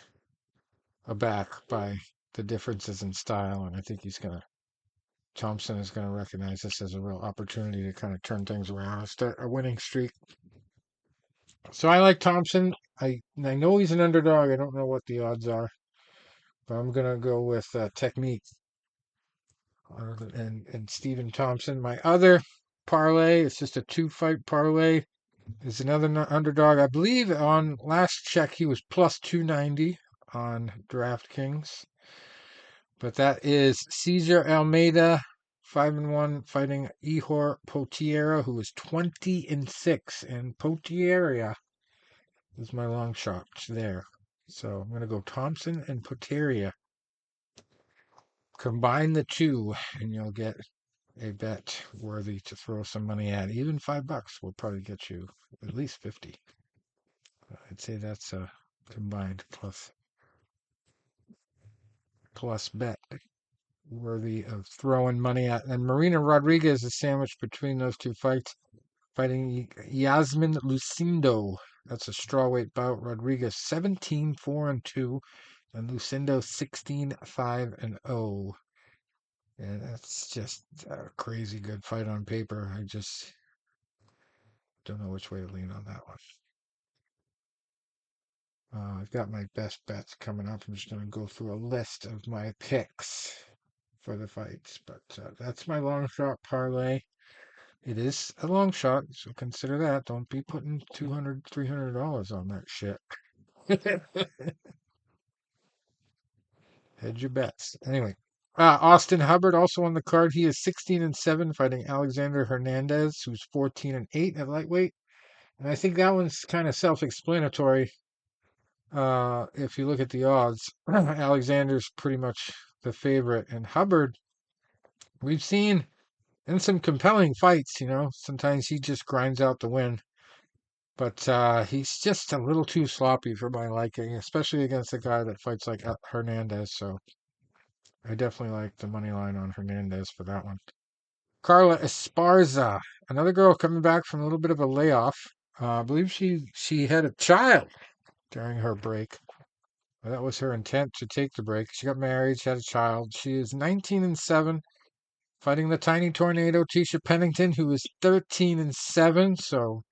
[SPEAKER 1] aback by the differences in style, and I think Thompson is gonna recognize this as a real opportunity to kind of turn things around and start a winning streak. So I like Thompson. I know he's an underdog. I don't know what the odds are, but I'm gonna go with technique and Stephen Thompson. My other parlay, it's just a 2-fight parlay, is another underdog. I believe on last check he was plus 290 on DraftKings, but that is Cesar Almeida, 5-1, fighting Ihor Potieria, who is 20-6, and Potieria is my long shot there. So I'm gonna go Thompson and Potieria. Combine the two, and you'll get a bet worthy to throw some money at. Even $5 will probably get you at least 50. I'd say that's a combined plus bet worthy of throwing money at. And Marina Rodriguez is sandwiched between those two fights, fighting Yasmin Lucindo. That's a strawweight bout. Rodriguez 17-4-2, and Lucindo 16-5-0. And that's just a crazy good fight on paper. I just don't know which way to lean on that one. I've got my best bets coming up. I'm just going to go through a list of my picks for the fights. But that's my long shot parlay. It is a long shot, so consider that. Don't be putting $200, $300 on that shit. Hedge your bets. Anyway, Austin Hubbard also on the card. He is 16-7, fighting Alexander Hernandez, who's 14-8 at lightweight. And I think that one's kind of self-explanatory. If you look at the odds, Alexander's pretty much the favorite, and Hubbard, we've seen in some compelling fights. Sometimes he just grinds out the win, but he's just a little too sloppy for my liking, especially against a guy that fights like Hernandez. So I definitely like the money line on Hernandez for that one. Carla Esparza, another girl coming back from a little bit of a layoff. I believe she had a child during her break. That was her intent to take the break. She got married, she had a child. She is 19-7, fighting the tiny tornado, Tisha Pennington, who is 13-7. So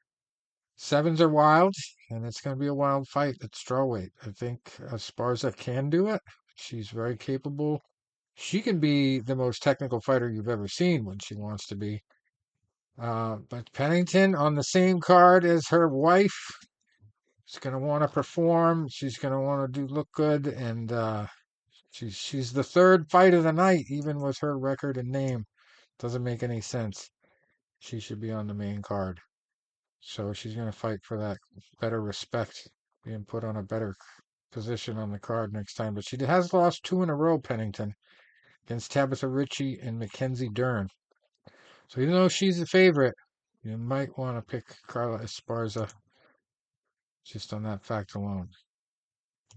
[SPEAKER 1] sevens are wild, and it's going to be a wild fight at strawweight. I think Esparza can do it. She's very capable. She can be the most technical fighter you've ever seen when she wants to be. But Pennington on the same card as her wife. She's going to want to perform. She's going to want to look good, and she's the third fight of the night, even with her record and name. Doesn't make any sense. She should be on the main card. So she's going to fight for that better respect, being put on a better position on the card next time. But she has lost 2 in a row, Pennington, against Tabitha Ritchie and Mackenzie Dern. So even though she's the favorite, you might want to pick Carla Esparza just on that fact alone.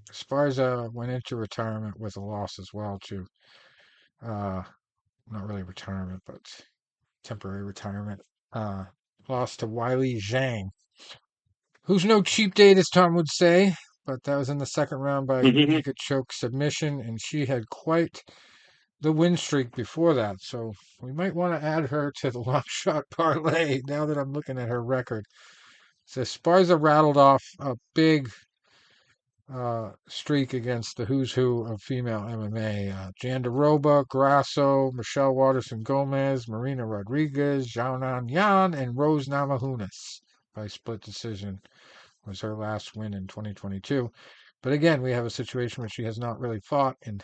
[SPEAKER 1] Esparza went into retirement with a loss as well, too. Not really retirement, but temporary retirement. Lost to Wiley Zhang, who's no cheap date, as Tom would say. but that was in the second round by naked choke submission, and she had quite the win streak before that. So we might want to add her to the long shot parlay now that I'm looking at her record. So Esparza rattled off a big streak against the who's who of female MMA. Jandaroba, Grasso, Michelle Waterson Gomez, Marina Rodriguez, Xiaonan Yan, and Rose Namajunas by split decision was her last win in 2022. But again, we have a situation where she has not really fought in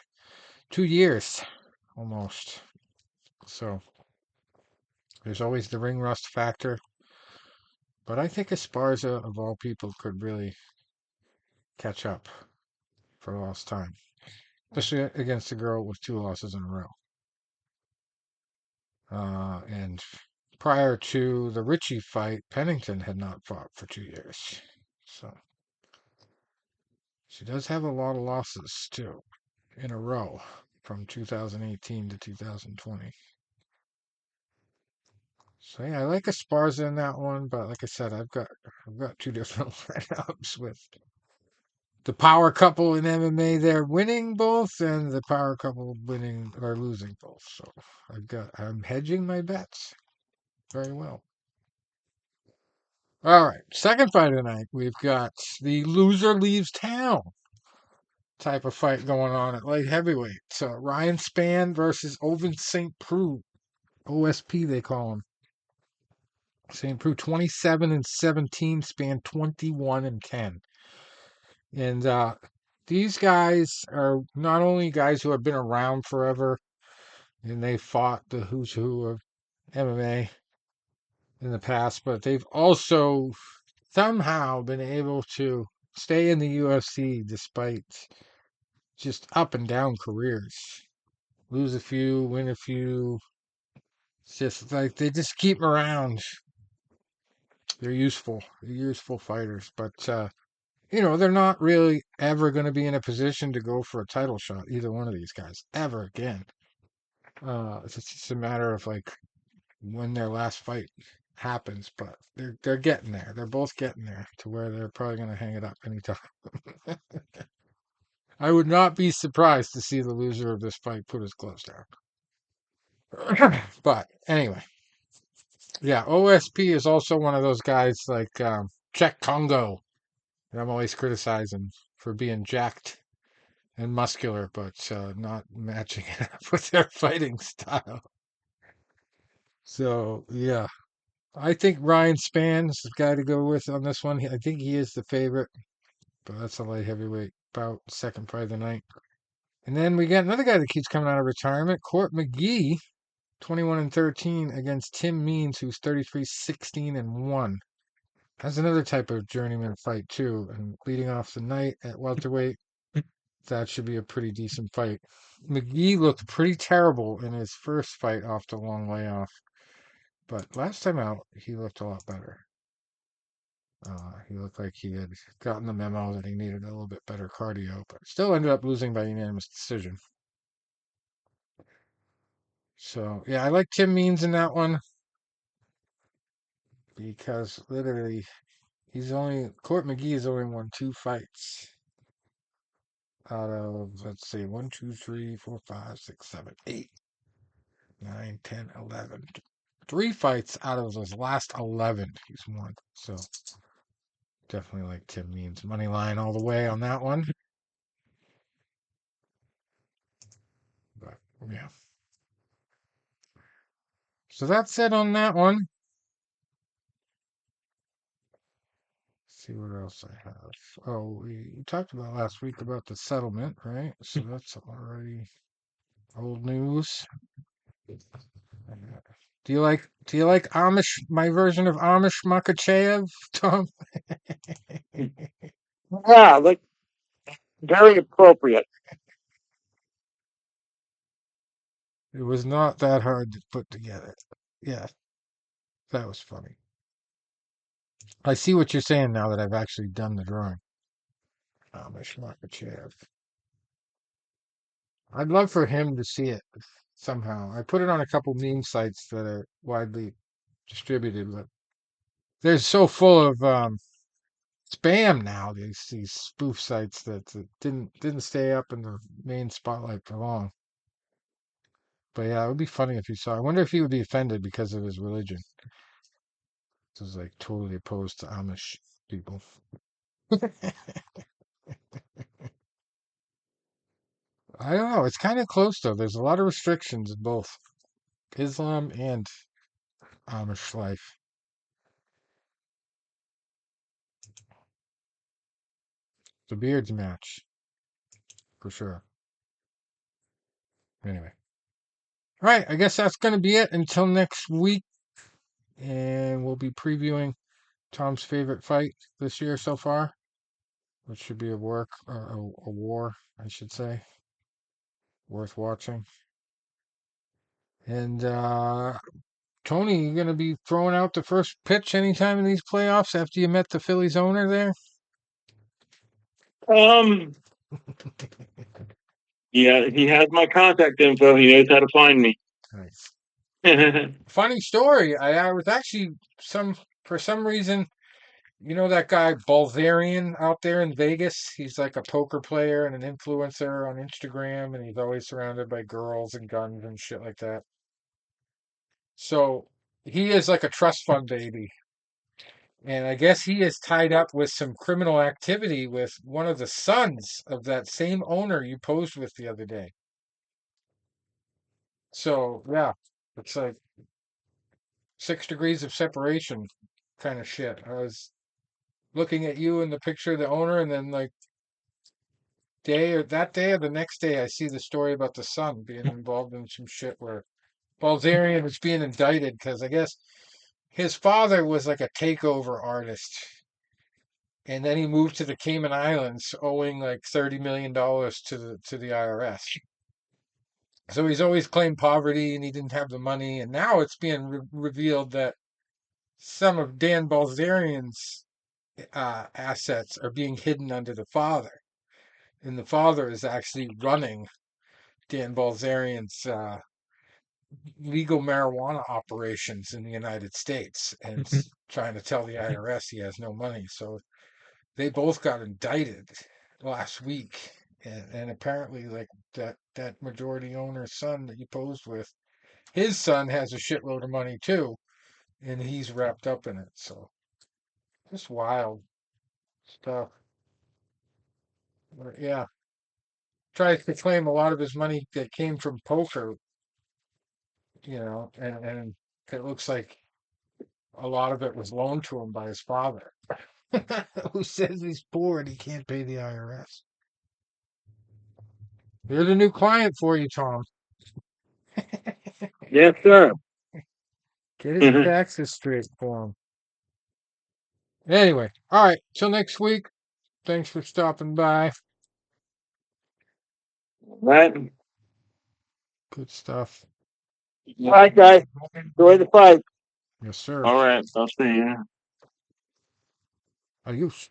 [SPEAKER 1] 2 years, almost. So there's always the ring rust factor. But I think Esparza, of all people, could really catch up for lost time, especially against a girl with 2 losses in a row. And prior to the Richie fight, Pennington had not fought for 2 years. So she does have a lot of losses, too, in a row from 2018 to 2020. So yeah, I like Esparza in that one, but like I said, I've got 2 different lineups with the power couple in MMA. They're winning both, and the power couple winning or losing both. So I'm hedging my bets very well. All right, second fight tonight, we've got the loser leaves town type of fight going on at light heavyweight. Ryan Spann versus Ovince St. Preux, OSP they call him. St. Preux 27-17, Spann 21-10. And these guys are not only guys who have been around forever, and they fought the who's who of MMA in the past, but they've also somehow been able to stay in the UFC despite just up and down careers. Lose a few, win a few. It's just like they just keep them around. They're useful. They're useful fighters, but they're not really ever going to be in a position to go for a title shot, either one of these guys, ever again. It's just a matter of like when their last fight happens, but they're getting there. They're both getting there to where they're probably going to hang it up anytime. I would not be surprised to see the loser of this fight put his gloves down. But anyway, yeah, OSP is also one of those guys like Czech Congo. And I'm always criticizing for being jacked and muscular, but not matching it up with their fighting style. So, yeah. I think Ryan Spann is the guy to go with on this one. I think he is the favorite, but that's a light heavyweight bout, second fight of the night. And then we got another guy that keeps coming out of retirement, Court McGee, 21-13 against Tim Means, who's 33-16-1. That's another type of journeyman fight too. And leading off the night at welterweight, that should be a pretty decent fight. McGee looked pretty terrible in his first fight off the long layoff, but last time out he looked a lot better. He looked like he had gotten the memo that he needed a little bit better cardio, but still ended up losing by unanimous decision. So, yeah, I like Tim Means in that one because literally Court McGee has only won 2 fights out of, let's see, 1, 2, 3, 4, 5, 6, 7, 8, 9, 10, 11. 3 fights out of those last 11 he's won. So, definitely like Tim Means. Money line all the way on that one. But, yeah. So that's it on that one. See what else I have. Oh, we talked about last week about the settlement, right? So that's already old news. Do you like Amish, my version of Amish Makachev, Tom?
[SPEAKER 3] Yeah, like very appropriate.
[SPEAKER 1] It was not that hard to put together. Yeah, that was funny. I see what you're saying now that I've actually done the drawing. Amish Makachev. I'd love for him to see it somehow. I put it on a couple meme sites that are widely distributed, but they're so full of spam now. These spoof sites that didn't stay up in the main spotlight for long. But yeah, it would be funny if he saw. I wonder if he would be offended because of his religion. This is like totally opposed to Amish people. I don't know. It's kind of close though. There's a lot of restrictions in both Islam and Amish life. The beards match for sure. Anyway, all right. I guess that's going to be it until next week, and we'll be previewing Tom's favorite fight this year so far, which should be a war, I should say, worth watching. And Tony, you gonna be throwing out the first pitch anytime in these playoffs after you met the Phillies owner there?
[SPEAKER 2] Yeah, he has my contact info. He knows how to find me.
[SPEAKER 1] Nice. Funny story. I was actually for some reason, you know that guy Balzerian out there in Vegas? He's like a poker player and an influencer on Instagram, and he's always surrounded by girls and guns and shit like that. So he is like a trust fund baby. And I guess he is tied up with some criminal activity with one of the sons of that same owner you posed with the other day. So, yeah, it's like 6 degrees of separation kind of shit. I was looking at you in the picture of the owner, and then like that day or the next day, I see the story about the son being involved in some shit where Balzerian was being indicted because I guess his father was like a takeover artist. And then he moved to the Cayman Islands, owing like $30 million to the IRS. So he's always claimed poverty, and he didn't have the money. And now it's being revealed that some of Dan Balzerian's assets are being hidden under the father, and the father is actually running Dan Balzerian's legal marijuana operations in the United States, and trying to tell the IRS he has no money. So they both got indicted last week, and apparently like that majority owner's son that you posed with, his son has a shitload of money too, and he's wrapped up in it. So just wild stuff. But yeah, tries to claim a lot of his money that came from poker, and it looks like a lot of it was loaned to him by his father, who says he's poor and he can't pay the IRS. Here's a new client for you, Tom.
[SPEAKER 3] Yes, sir.
[SPEAKER 1] Get his taxes straight for him. Anyway, all right. Till next week. Thanks for stopping by.
[SPEAKER 2] Right.
[SPEAKER 1] Good stuff.
[SPEAKER 3] All right, guys. Enjoy the fight.
[SPEAKER 1] Yes, sir.
[SPEAKER 2] All right. I'll see you.
[SPEAKER 1] Adios.